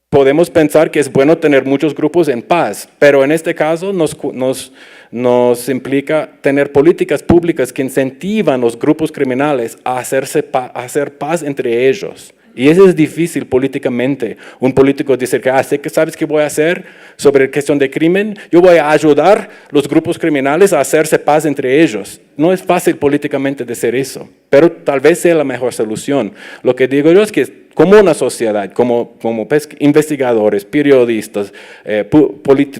Podemos pensar que es bueno tener muchos grupos en paz, pero en este caso nos implica tener políticas públicas que incentivan a los grupos criminales a hacer paz entre ellos. Y eso es difícil políticamente. Un político dice que, ¿sabes qué voy a hacer sobre la cuestión de crimen? Yo voy a ayudar a los grupos criminales a hacerse paz entre ellos. No es fácil políticamente decir eso, pero tal vez sea la mejor solución. Lo que digo yo es que como una sociedad, como investigadores, periodistas,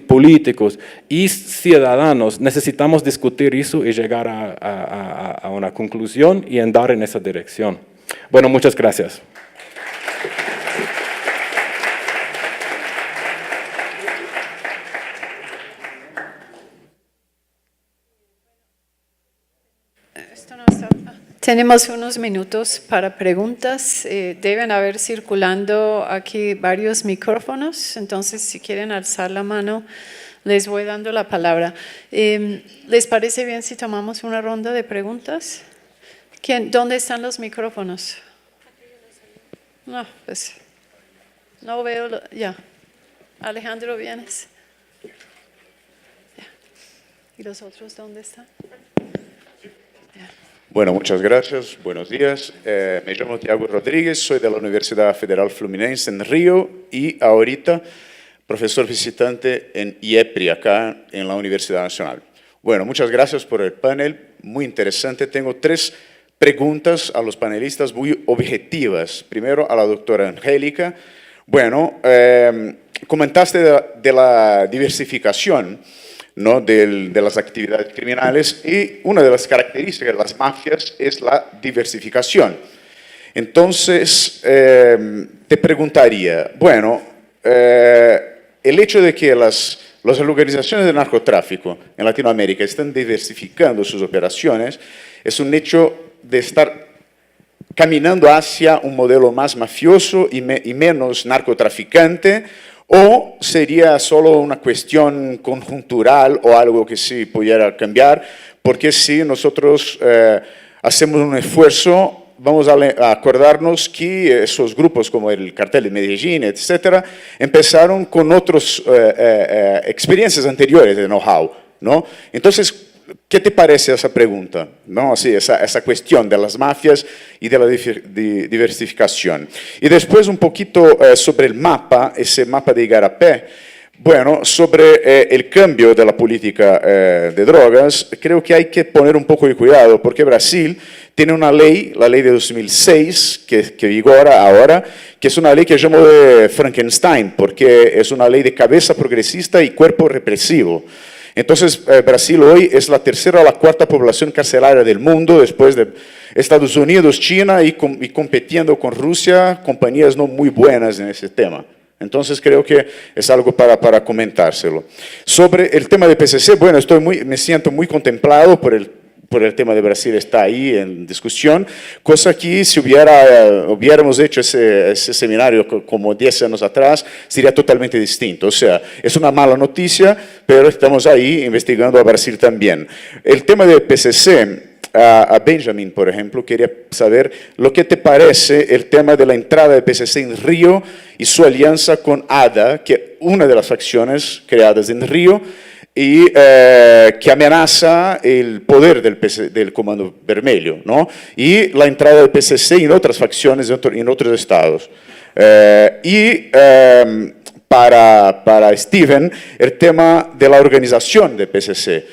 políticos y ciudadanos, necesitamos discutir eso y llegar a una conclusión y andar en esa dirección. Bueno, muchas gracias. Tenemos unos minutos para preguntas. Deben haber circulando aquí varios micrófonos, entonces si quieren alzar la mano, les voy dando la palabra. ¿Les parece bien si tomamos una ronda de preguntas? ¿Dónde están los micrófonos? No, pues no veo. Ya. Alejandro, ¿vienes? Ya. ¿Y los otros dónde están? Ya. Bueno, muchas gracias. Buenos días. Me llamo Tiago Rodríguez, soy de la Universidad Federal Fluminense en Río y ahorita profesor visitante en IEPRI, acá en la Universidad Nacional. Bueno, muchas gracias por el panel, muy interesante. Tengo 3 preguntas a los panelistas muy objetivas. Primero a la doctora Angélica. Bueno, comentaste de la diversificación, ¿no? de las actividades criminales y una de las características de las mafias es la diversificación. Entonces, te preguntaría, bueno, el hecho de que las organizaciones de narcotráfico en Latinoamérica están diversificando sus operaciones es un hecho de estar caminando hacia un modelo más mafioso y menos narcotraficante, ¿o sería solo una cuestión conjuntural o algo que sí pudiera cambiar? Porque si nosotros hacemos un esfuerzo, vamos a acordarnos que esos grupos como el Cartel de Medellín, etcétera, empezaron con otras experiencias anteriores de know-how, ¿no? Entonces, ¿qué te parece esa pregunta? ¿No? Así, esa cuestión de las mafias y de la diversificación. Y después un poquito sobre el mapa, ese mapa de Igarapé. Bueno, sobre el cambio de la política de drogas, creo que hay que poner un poco de cuidado, porque Brasil tiene una ley, la ley de 2006, que vigora ahora, que es una ley que llamo de Frankenstein, porque es una ley de cabeza progresista y cuerpo represivo. Entonces, Brasil hoy es la tercera o la cuarta población carcelaria del mundo, después de Estados Unidos, China y compitiendo con Rusia, compañías no muy buenas en ese tema. Entonces, creo que es algo para comentárselo. Sobre el tema de PCC, bueno, me siento muy contemplado por el tema de Brasil, está ahí en discusión, cosa que si hubiéramos hecho ese seminario como 10 años atrás, sería totalmente distinto. O sea, es una mala noticia, pero estamos ahí investigando a Brasil también. El tema de PCC, a Benjamin, por ejemplo, quería saber lo que te parece el tema de la entrada de PCC en Río y su alianza con ADA, que es una de las facciones creadas en Río, y que amenaza el poder del Comando Vermelho, ¿no? Y la entrada del PCC en otras facciones en otros estados. Para Steven, el tema de la organización del PCC.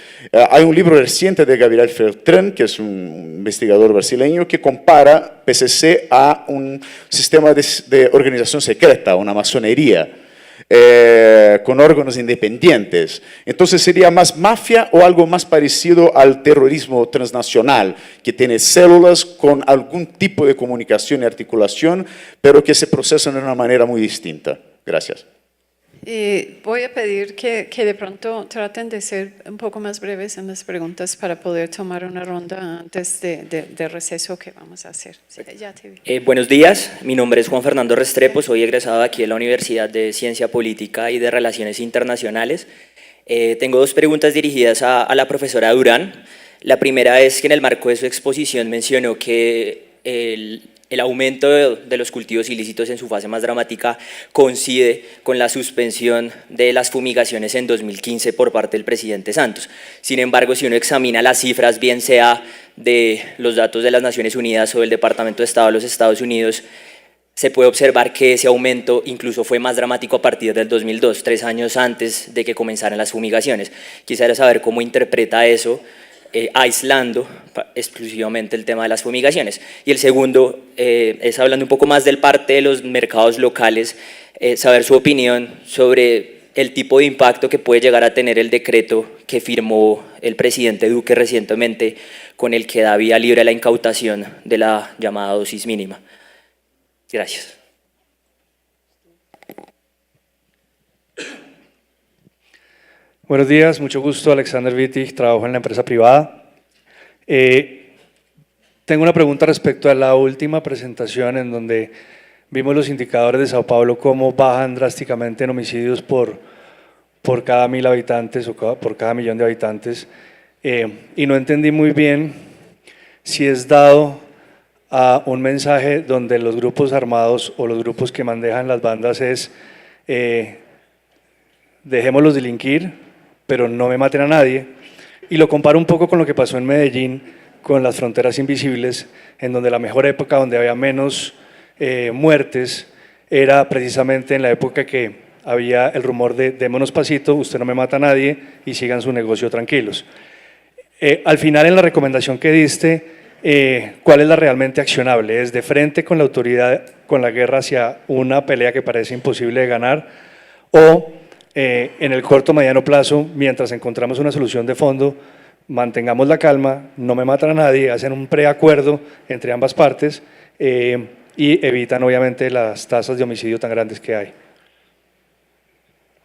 Hay un libro reciente de Gabriel Feltrán, que es un investigador brasileño, que compara PCC a un sistema de organización secreta, una masonería, con órganos independientes. Entonces, ¿sería más mafia o algo más parecido al terrorismo transnacional, que tiene células con algún tipo de comunicación y articulación, pero que se procesan de una manera muy distinta? Gracias. Voy a pedir que de pronto traten de ser un poco más breves en las preguntas para poder tomar una ronda antes de receso que vamos a hacer. Sí, ya te vi. Buenos días, mi nombre es Juan Fernando Restrepo, soy egresado aquí de la Universidad de Ciencia Política y de Relaciones Internacionales. Tengo dos preguntas dirigidas a la profesora Durán. La primera es que en el marco de su exposición mencionó que el aumento de los cultivos ilícitos en su fase más dramática coincide con la suspensión de las fumigaciones en 2015 por parte del presidente Santos. Sin embargo, si uno examina las cifras, bien sea de los datos de las Naciones Unidas o del Departamento de Estado de los Estados Unidos, se puede observar que ese aumento incluso fue más dramático a partir del 2002, 3 años antes de que comenzaran las fumigaciones. Quisiera saber cómo interpreta eso, aislando exclusivamente el tema de las fumigaciones. Y el segundo es hablando un poco más del parte de los mercados locales, saber su opinión sobre el tipo de impacto que puede llegar a tener el decreto que firmó el presidente Duque recientemente, con el que da vía libre a la incautación de la llamada dosis mínima. Gracias. Buenos días, mucho gusto, Alexander Wittig, trabajo en la empresa privada. Tengo una pregunta respecto a la última presentación en donde vimos los indicadores de Sao Paulo, cómo bajan drásticamente en homicidios por cada 1000 habitantes o por cada 1.000.000 de habitantes, y no entendí muy bien si es dado a un mensaje donde los grupos armados o los grupos que manejan las bandas es dejémoslos delinquir, pero no me maten a nadie, y lo comparo un poco con lo que pasó en Medellín con las fronteras invisibles, en donde la mejor época donde había menos muertes era precisamente en la época que había el rumor de démonos pasito, usted no me mata a nadie y sigan su negocio tranquilos. Al final, en la recomendación que diste, ¿cuál es la realmente accionable? ¿Es de frente con la autoridad, con la guerra hacia una pelea que parece imposible de ganar, o en el corto mediano plazo, mientras encontramos una solución de fondo, mantengamos la calma, no me matan a nadie, hacen un preacuerdo entre ambas partes y evitan obviamente las tasas de homicidio tan grandes que hay?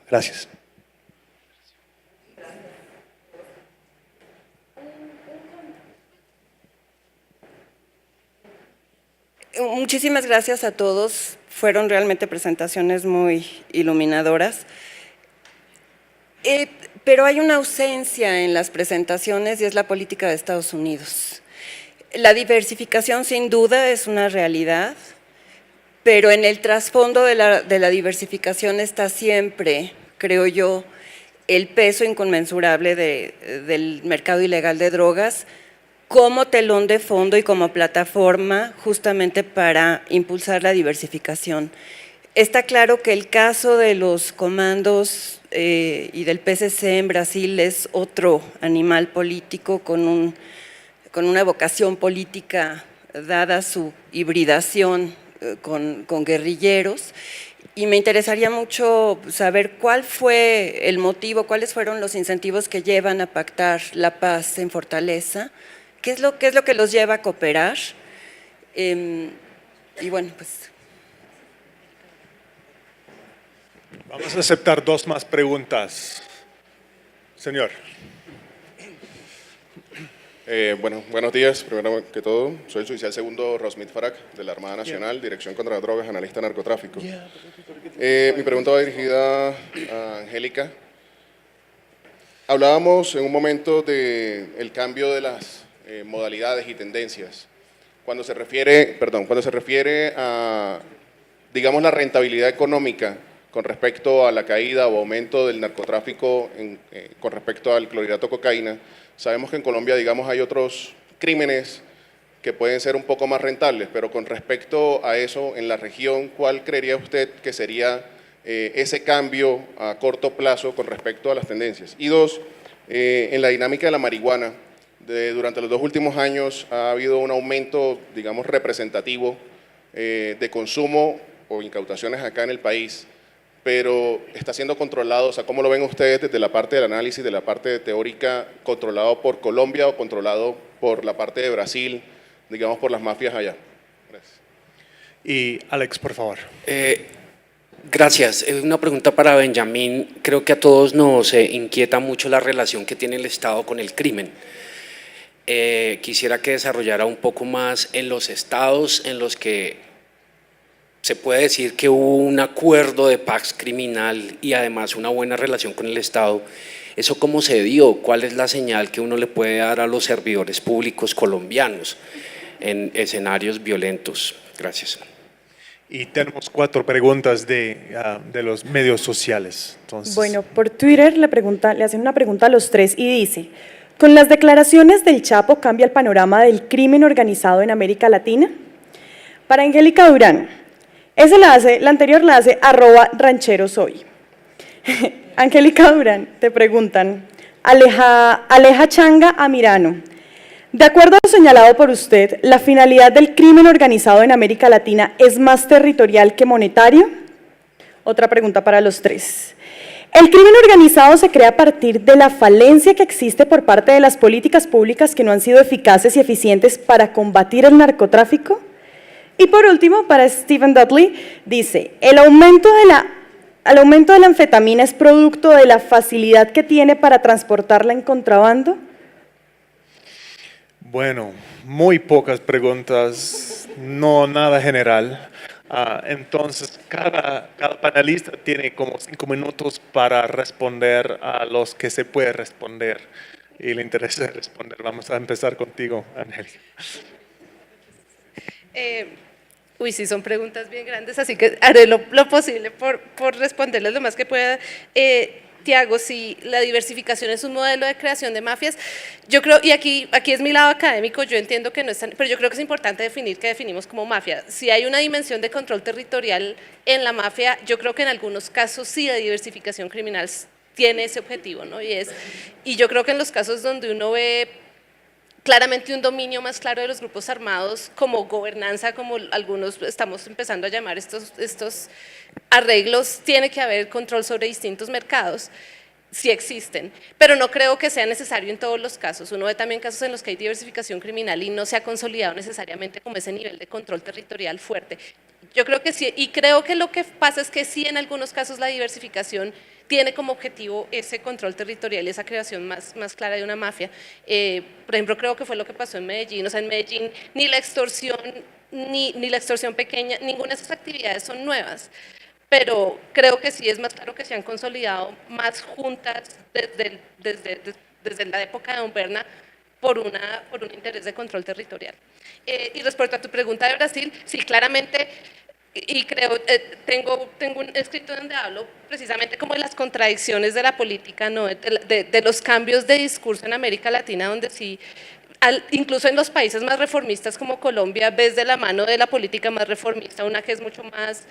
Gracias. Muchísimas gracias a todos, fueron realmente presentaciones muy iluminadoras. Pero hay una ausencia en las presentaciones y es la política de Estados Unidos. La diversificación sin duda es una realidad, pero en el trasfondo de la diversificación está siempre, creo yo, el peso inconmensurable del mercado ilegal de drogas como telón de fondo y como plataforma justamente para impulsar la diversificación. Está claro que el caso de los comandos y del PCC en Brasil es otro animal político con una vocación política dada su hibridación con guerrilleros, y me interesaría mucho saber cuál fue el motivo, cuáles fueron los incentivos que llevan a pactar la paz en Fortaleza, qué es lo que los lleva a cooperar, y bueno, pues… Vamos a aceptar 2 más preguntas. Señor. Buenos días, primero que todo. Soy el oficial segundo Rosmith Farak, de la Armada Nacional, Dirección contra las Drogas, analista de narcotráfico. Mi pregunta va dirigida a Angélica. Hablábamos en un momento del cambio de las modalidades y tendencias. Cuando se refiere a, digamos, la rentabilidad económica con respecto a la caída o aumento del narcotráfico con respecto al clorhidrato de cocaína. Sabemos que en Colombia, digamos, hay otros crímenes que pueden ser un poco más rentables, pero con respecto a eso, en la región, ¿cuál creería usted que sería ese cambio a corto plazo con respecto a las tendencias? Y dos, en la dinámica de la marihuana, durante los 2 últimos años ha habido un aumento, digamos, representativo de consumo o incautaciones acá en el país, pero está siendo controlado, o sea, ¿cómo lo ven ustedes desde la parte del análisis, de la parte teórica, controlado por Colombia o controlado por la parte de Brasil, digamos, por las mafias allá? Gracias. Y Alex, por favor. Gracias. Una pregunta para Benjamín. Creo que a todos nos inquieta mucho la relación que tiene el Estado con el crimen. Quisiera que desarrollara un poco más en los estados en los que se puede decir que hubo un acuerdo de pax criminal y además una buena relación con el Estado. ¿Eso cómo se dio? ¿Cuál es la señal que uno le puede dar a los servidores públicos colombianos en escenarios violentos? Gracias. Y tenemos 4 preguntas de los medios sociales. Entonces, Bueno, por Twitter le hacen una pregunta a los 3 y dice: ¿con las declaraciones del Chapo cambia el panorama del crimen organizado en América Latina? Para Angélica Durán, la anterior la hace @rancherosoy. Angélica Durán, te preguntan, Aleja Changa Amirano, de acuerdo a lo señalado por usted, ¿la finalidad del crimen organizado en América Latina es más territorial que monetario? Otra pregunta para los 3. ¿El crimen organizado se crea a partir de la falencia que existe por parte de las políticas públicas que no han sido eficaces y eficientes para combatir el narcotráfico? Y por último, para Stephen Dudley, dice, ¿el aumento de la anfetamina es producto de la facilidad que tiene para transportarla en contrabando? bueno, muy pocas preguntas, no nada general. Entonces, cada panelista tiene como 5 minutos para responder a los que se puede responder. Y le interesa responder. Vamos a empezar contigo, Angélica. Sí, son preguntas bien grandes, así que haré lo posible por responderles lo más que pueda. Tiago, si la diversificación es un modelo de creación de mafias, yo creo, y aquí es mi lado académico, yo entiendo que no es tan, pero yo creo que es importante definir qué definimos como mafia. Si hay una dimensión de control territorial en la mafia, yo creo que en algunos casos sí la diversificación criminal tiene ese objetivo, ¿no? Y yo creo que en los casos donde uno ve claramente un dominio más claro de los grupos armados como gobernanza, como algunos estamos empezando a llamar estos arreglos, tiene que haber control sobre distintos mercados, sí existen, pero no creo que sea necesario en todos los casos. Uno ve también casos en los que hay diversificación criminal y no se ha consolidado necesariamente como ese nivel de control territorial fuerte. Yo creo que sí, y creo que lo que pasa es que sí en algunos casos la diversificación tiene como objetivo ese control territorial y esa creación más clara de una mafia. Por ejemplo, creo que fue lo que pasó en Medellín. O sea, en Medellín ni la extorsión, ni la extorsión pequeña, ninguna de esas actividades son nuevas. Pero creo que sí es más claro que se han consolidado más juntas desde la época de Don Berna por un interés de control territorial. Y respecto a tu pregunta de Brasil, sí, claramente, y creo, tengo un escrito donde hablo precisamente como de las contradicciones de la política, ¿no? de los cambios de discurso en América Latina, donde sí, incluso en los países más reformistas como Colombia, ves de la mano de la política más reformista una que es mucho más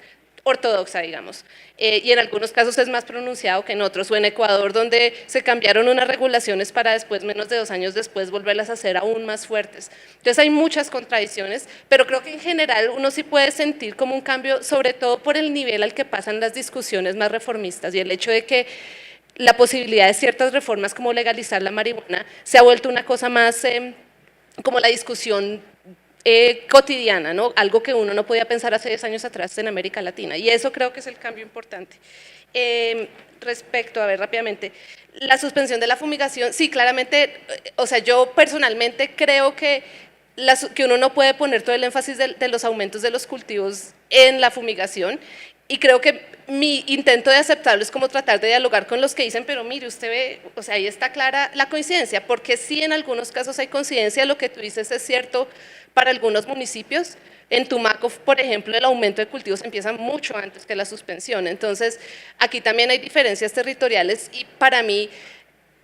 ortodoxa, digamos, y en algunos casos es más pronunciado que en otros, o en Ecuador, donde se cambiaron unas regulaciones para después, menos de 2 años después, volverlas a hacer aún más fuertes. Entonces hay muchas contradicciones, pero creo que en general uno sí puede sentir como un cambio, sobre todo por el nivel al que pasan las discusiones más reformistas y el hecho de que la posibilidad de ciertas reformas como legalizar la marihuana se ha vuelto una cosa más como la discusión cotidiana, ¿no? Algo que uno no podía pensar hace 10 años atrás en América Latina, y eso creo que es el cambio importante. Respecto, a ver, rápidamente, la suspensión de la fumigación, sí, claramente, o sea, yo personalmente creo que uno no puede poner todo el énfasis de los aumentos de los cultivos en la fumigación, y creo que mi intento de aceptarlo es como tratar de dialogar con los que dicen, pero mire, usted ve, o sea, ahí está clara la coincidencia, porque sí en algunos casos hay coincidencia, lo que tú dices es cierto para algunos municipios, En Tumaco, por ejemplo, el aumento de cultivos empieza mucho antes que la suspensión. Entonces, aquí también hay diferencias territoriales y para mí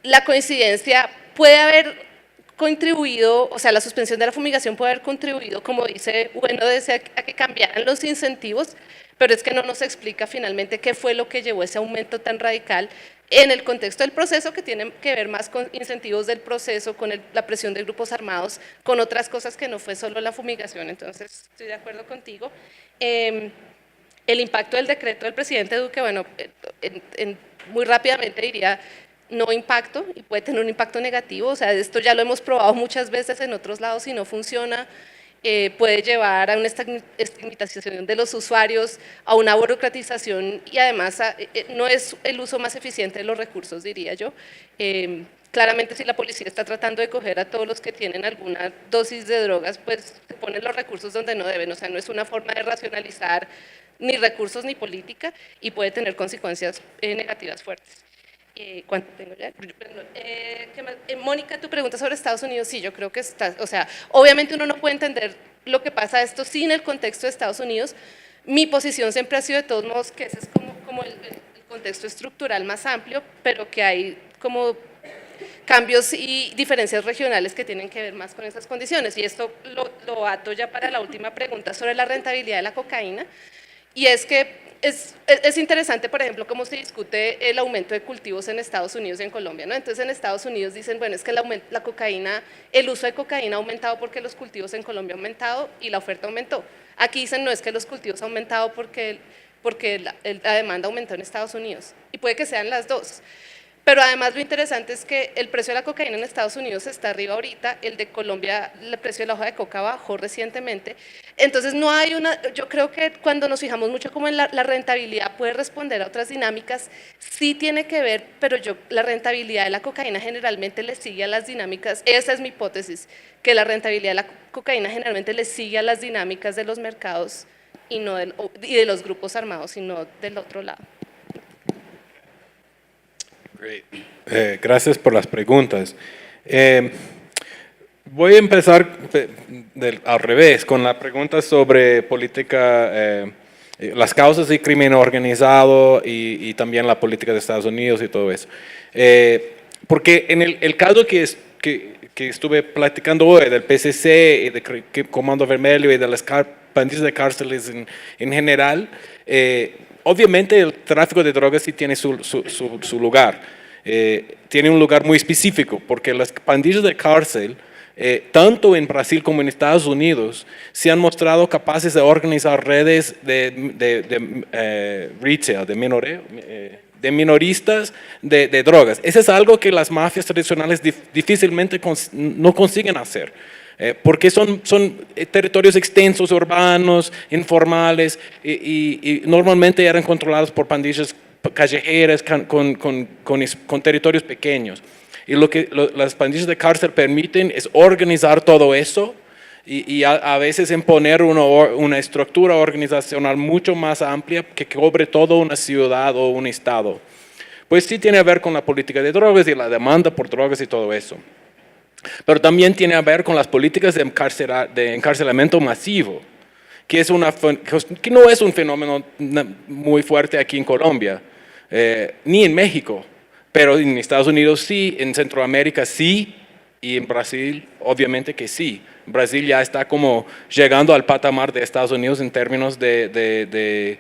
la coincidencia puede haber contribuido, o sea, la suspensión de la fumigación puede haber contribuido, como dice Bueno, a que cambiaran los incentivos, pero es que no nos explica finalmente qué fue lo que llevó ese aumento tan radical en el contexto del proceso, que tiene que ver más con incentivos del proceso, con la presión de grupos armados, con otras cosas que no fue solo la fumigación. Entonces, estoy de acuerdo contigo. El impacto del decreto del presidente Duque, bueno, muy rápidamente diría, no impacto, y puede tener un impacto negativo, o sea, esto ya lo hemos probado muchas veces en otros lados y no funciona. Puede llevar a una estigmatización de los usuarios, a una burocratización y además no es el uso más eficiente de los recursos, diría yo. Claramente si la policía está tratando de coger a todos los que tienen alguna dosis de drogas, pues se ponen los recursos donde no deben, o sea, no es una forma de racionalizar ni recursos ni política y puede tener consecuencias negativas fuertes. ¿Cuánto tengo ya? ¿Qué más? Mónica, tu pregunta sobre Estados Unidos, sí, yo creo que está, o sea, obviamente uno no puede entender lo que pasa esto sin el contexto de Estados Unidos. Mi posición siempre ha sido de todos modos que ese es como el contexto estructural más amplio, pero que hay como cambios y diferencias regionales que tienen que ver más con esas condiciones. Y esto lo ato ya para la última pregunta sobre la rentabilidad de la cocaína, y es que es interesante, por ejemplo, cómo se discute el aumento de cultivos en Estados Unidos y en Colombia, ¿no? Entonces, en Estados Unidos dicen, bueno, es que la cocaína, el uso de cocaína ha aumentado porque los cultivos en Colombia han aumentado y la oferta aumentó. Aquí dicen, no, es que los cultivos han aumentado porque la demanda aumentó en Estados Unidos. Y puede que sean las dos. Pero además lo interesante es que el precio de la cocaína en Estados Unidos está arriba ahorita, el de Colombia, el precio de la hoja de coca bajó recientemente. Entonces no hay yo creo que cuando nos fijamos mucho como en la rentabilidad puede responder a otras dinámicas, sí tiene que ver, pero la rentabilidad de la cocaína generalmente le sigue a las dinámicas, esa es mi hipótesis, que la rentabilidad de la cocaína generalmente le sigue a las dinámicas de los mercados y de los grupos armados y no del otro lado. Gracias por las preguntas. Voy a empezar al revés, con la pregunta sobre política, las causas de crimen organizado y también la política de Estados Unidos y todo eso. Porque en el caso que estuve platicando hoy del PCC y del Comando Vermelho y de las pandillas de cárceles en general, obviamente el tráfico de drogas sí tiene su lugar. Tiene un lugar muy específico, porque las pandillas de cárcel, tanto en Brasil como en Estados Unidos, se han mostrado capaces de organizar redes de retail, de minoristas de drogas. Eso es algo que las mafias tradicionales difícilmente no consiguen hacer. Porque son territorios extensos, urbanos, informales, y normalmente eran controlados por pandillas callejeras con territorios pequeños. Y lo que las pandillas de cárcel permiten es organizar todo eso y a veces imponer una estructura organizacional mucho más amplia que cobre toda una ciudad o un estado. Pues sí tiene que ver con la política de drogas y la demanda por drogas y todo eso. Pero también tiene que ver con las políticas de encarcelamiento masivo, que no es un fenómeno muy fuerte aquí en Colombia, ni en México, pero en Estados Unidos sí, en Centroamérica sí, y en Brasil obviamente que sí. Brasil ya está como llegando al patamar de Estados Unidos en términos de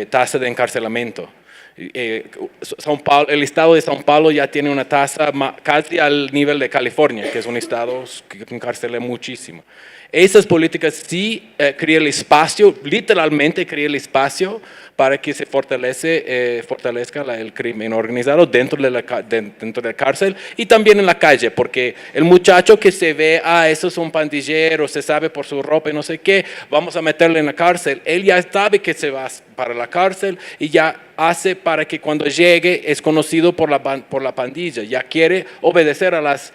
tasa de encarcelamiento. El estado de São Paulo ya tiene una tasa casi al nivel de California, que es un estado que encarcela muchísimo. Esas políticas sí crean el espacio, literalmente crean el espacio para que se fortalezca el crimen organizado dentro de la cárcel y también en la calle, porque el muchacho que se ve, eso es un pandillero, se sabe por su ropa y no sé qué, vamos a meterle en la cárcel, él ya sabe que se va para la cárcel y ya hace para que cuando llegue es conocido por la pandilla, ya quiere obedecer a las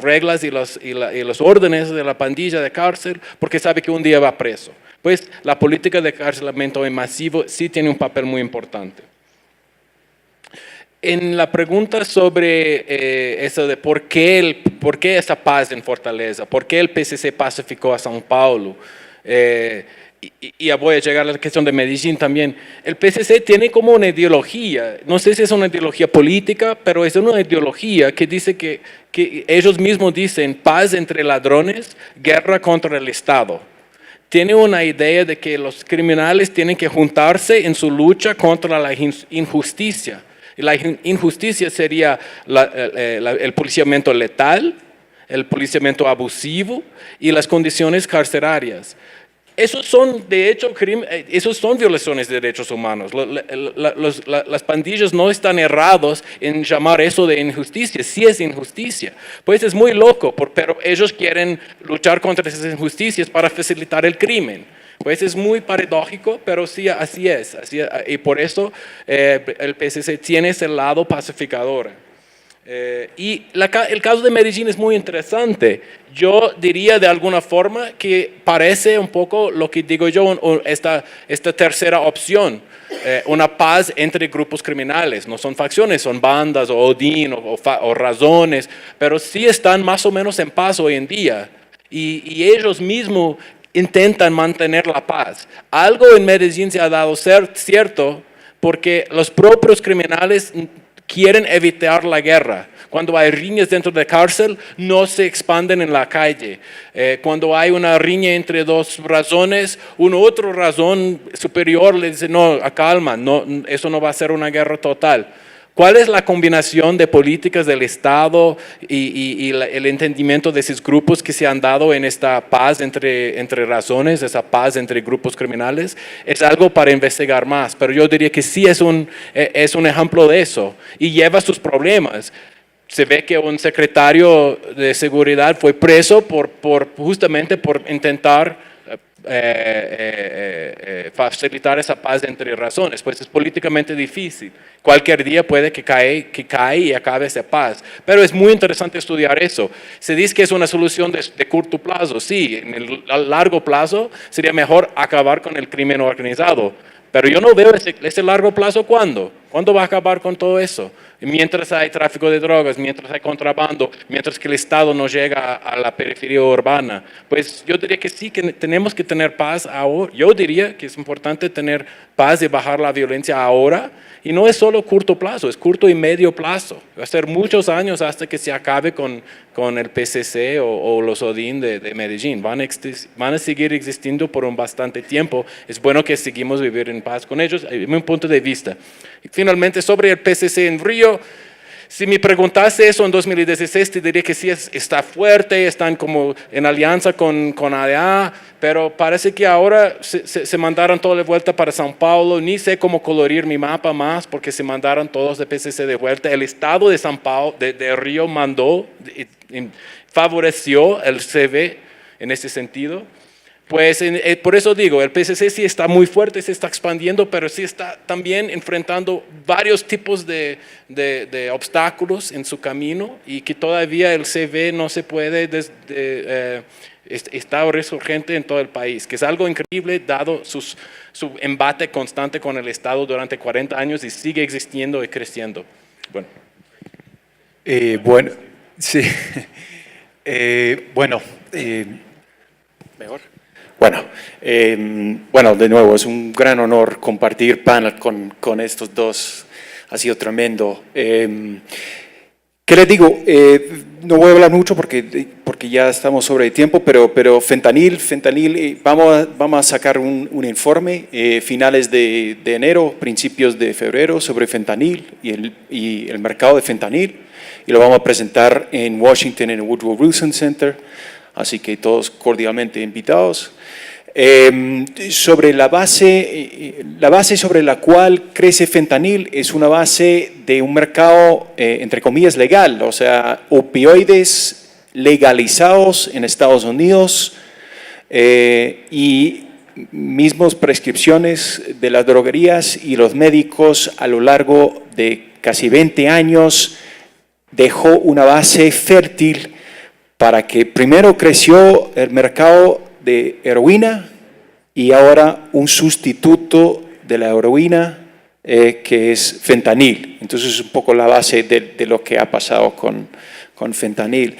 reglas y los órdenes de la pandilla de cárcel porque sabe que un día va preso. Pues la política de encarcelamiento masivo sí tiene un papel muy importante. En la pregunta sobre eso de por qué esa paz en Fortaleza, por qué el PCC pacificó a São Paulo, Y ya voy a llegar a la cuestión de Medellín también. El PCC tiene como una ideología, no sé si es una ideología política, pero es una ideología que dice que ellos mismos dicen paz entre ladrones, guerra contra el Estado. Tiene una idea de que los criminales tienen que juntarse en su lucha contra la injusticia. Y la injusticia sería el policiamiento letal, el policiamiento abusivo y las condiciones carcelarias. Esos son, de hecho, esos son violaciones de derechos humanos. Las pandillas no están errados en llamar eso de injusticia, sí es injusticia. Pues es muy loco, pero ellos quieren luchar contra esas injusticias para facilitar el crimen. Pues es muy paradójico, pero sí, así es. Y por eso el PCC tiene ese lado pacificador. Y el caso de Medellín es muy interesante. Yo diría de alguna forma que parece un poco lo que digo yo, esta tercera opción, una paz entre grupos criminales. No son facciones, son bandas o Odín o razones, pero sí están más o menos en paz hoy en día. Y ellos mismos intentan mantener la paz. Algo en Medellín se ha dado cierto porque los propios criminales quieren evitar la guerra. Cuando hay riñas dentro de la cárcel, no se expanden en la calle. Cuando hay una riña entre dos razones, una otra razón superior le dice, no, calma, no, eso no va a ser una guerra total. ¿Cuál es la combinación de políticas del Estado y el entendimiento de esos grupos que se han dado en esta paz entre razones, esa paz entre grupos criminales? Es algo para investigar más, pero yo diría que sí es un ejemplo de eso y lleva sus problemas. Se ve que un secretario de seguridad fue preso justamente por intentar facilitar esa paz entre razones, pues es políticamente difícil. Cualquier día puede que cae y acabe esa paz, pero es muy interesante estudiar eso. Se dice que es una solución de corto plazo, sí, a largo plazo sería mejor acabar con el crimen organizado, pero yo no veo ese largo plazo. ¿Cuándo va a acabar con todo eso? Mientras hay tráfico de drogas, mientras hay contrabando, mientras que el Estado no llega a la periferia urbana. Pues yo diría que sí, que tenemos que tener paz ahora. Yo diría que es importante tener paz y bajar la violencia ahora. Y no es solo corto plazo, es corto y medio plazo. Va a ser muchos años hasta que se acabe con el PCC o los Odín de Medellín. Van a seguir existiendo por un bastante tiempo. Es bueno que seguimos vivir en paz con ellos, desde mi punto de vista. Y finalmente, sobre el PCC en Río, si me preguntase eso en 2016, te diría que sí está fuerte, están como en alianza con ADA, pero parece que ahora se mandaron todos de vuelta para São Paulo. Ni sé cómo colorir mi mapa más porque se mandaron todos de PCC de vuelta. El estado de São Paulo, de Río, favoreció el CV en ese sentido. Pues por eso digo, el PCC sí está muy fuerte, se está expandiendo, pero sí está también enfrentando varios tipos de obstáculos en su camino y que todavía el CV no se puede, está resurgente en todo el país, que es algo increíble dado su embate constante con el Estado durante 40 años y sigue existiendo y creciendo. Bueno, bueno sí. mejor. Bueno, de nuevo, es un gran honor compartir panel con estos dos. Ha sido tremendo. ¿Qué les digo? No voy a hablar mucho porque ya estamos sobre el tiempo, pero fentanil, vamos a sacar un informe finales de enero, principios de febrero sobre fentanil y el mercado de fentanil, y lo vamos a presentar en Washington en el Woodrow Wilson Center, así que todos cordialmente invitados. Sobre la base sobre la cual crece fentanil es una base de un mercado, entre comillas, legal, o sea, opioides legalizados en Estados Unidos y mismos prescripciones de las droguerías y los médicos a lo largo de casi 20 años dejó una base fértil para que primero creció el mercado de heroína y ahora un sustituto de la heroína que es fentanil. Entonces es un poco la base de lo que ha pasado con fentanil.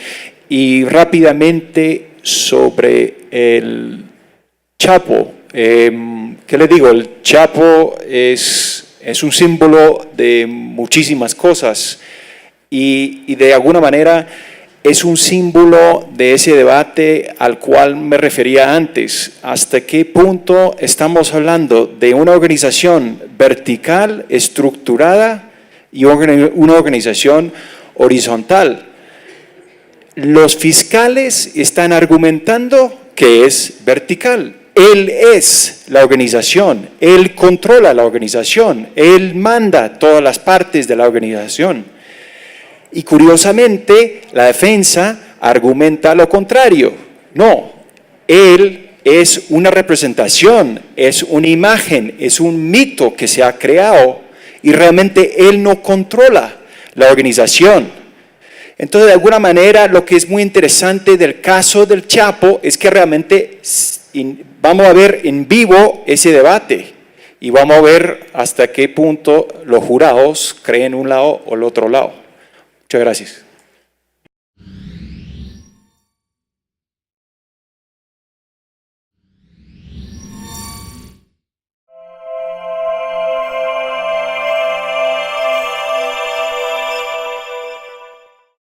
Y rápidamente sobre el Chapo. ¿Qué le digo? El Chapo es un símbolo de muchísimas cosas y de alguna manera es un símbolo de ese debate al cual me refería antes. ¿Hasta qué punto estamos hablando de una organización vertical, estructurada y una organización horizontal? Los fiscales están argumentando que es vertical. Él es la organización, él controla la organización, él manda todas las partes de la organización. Y curiosamente, la defensa argumenta lo contrario. No, él es una representación, es una imagen, es un mito que se ha creado y realmente él no controla la organización. Entonces, de alguna manera, lo que es muy interesante del caso del Chapo es que realmente vamos a ver en vivo ese debate y vamos a ver hasta qué punto los jurados creen un lado o el otro lado. Muchas gracias.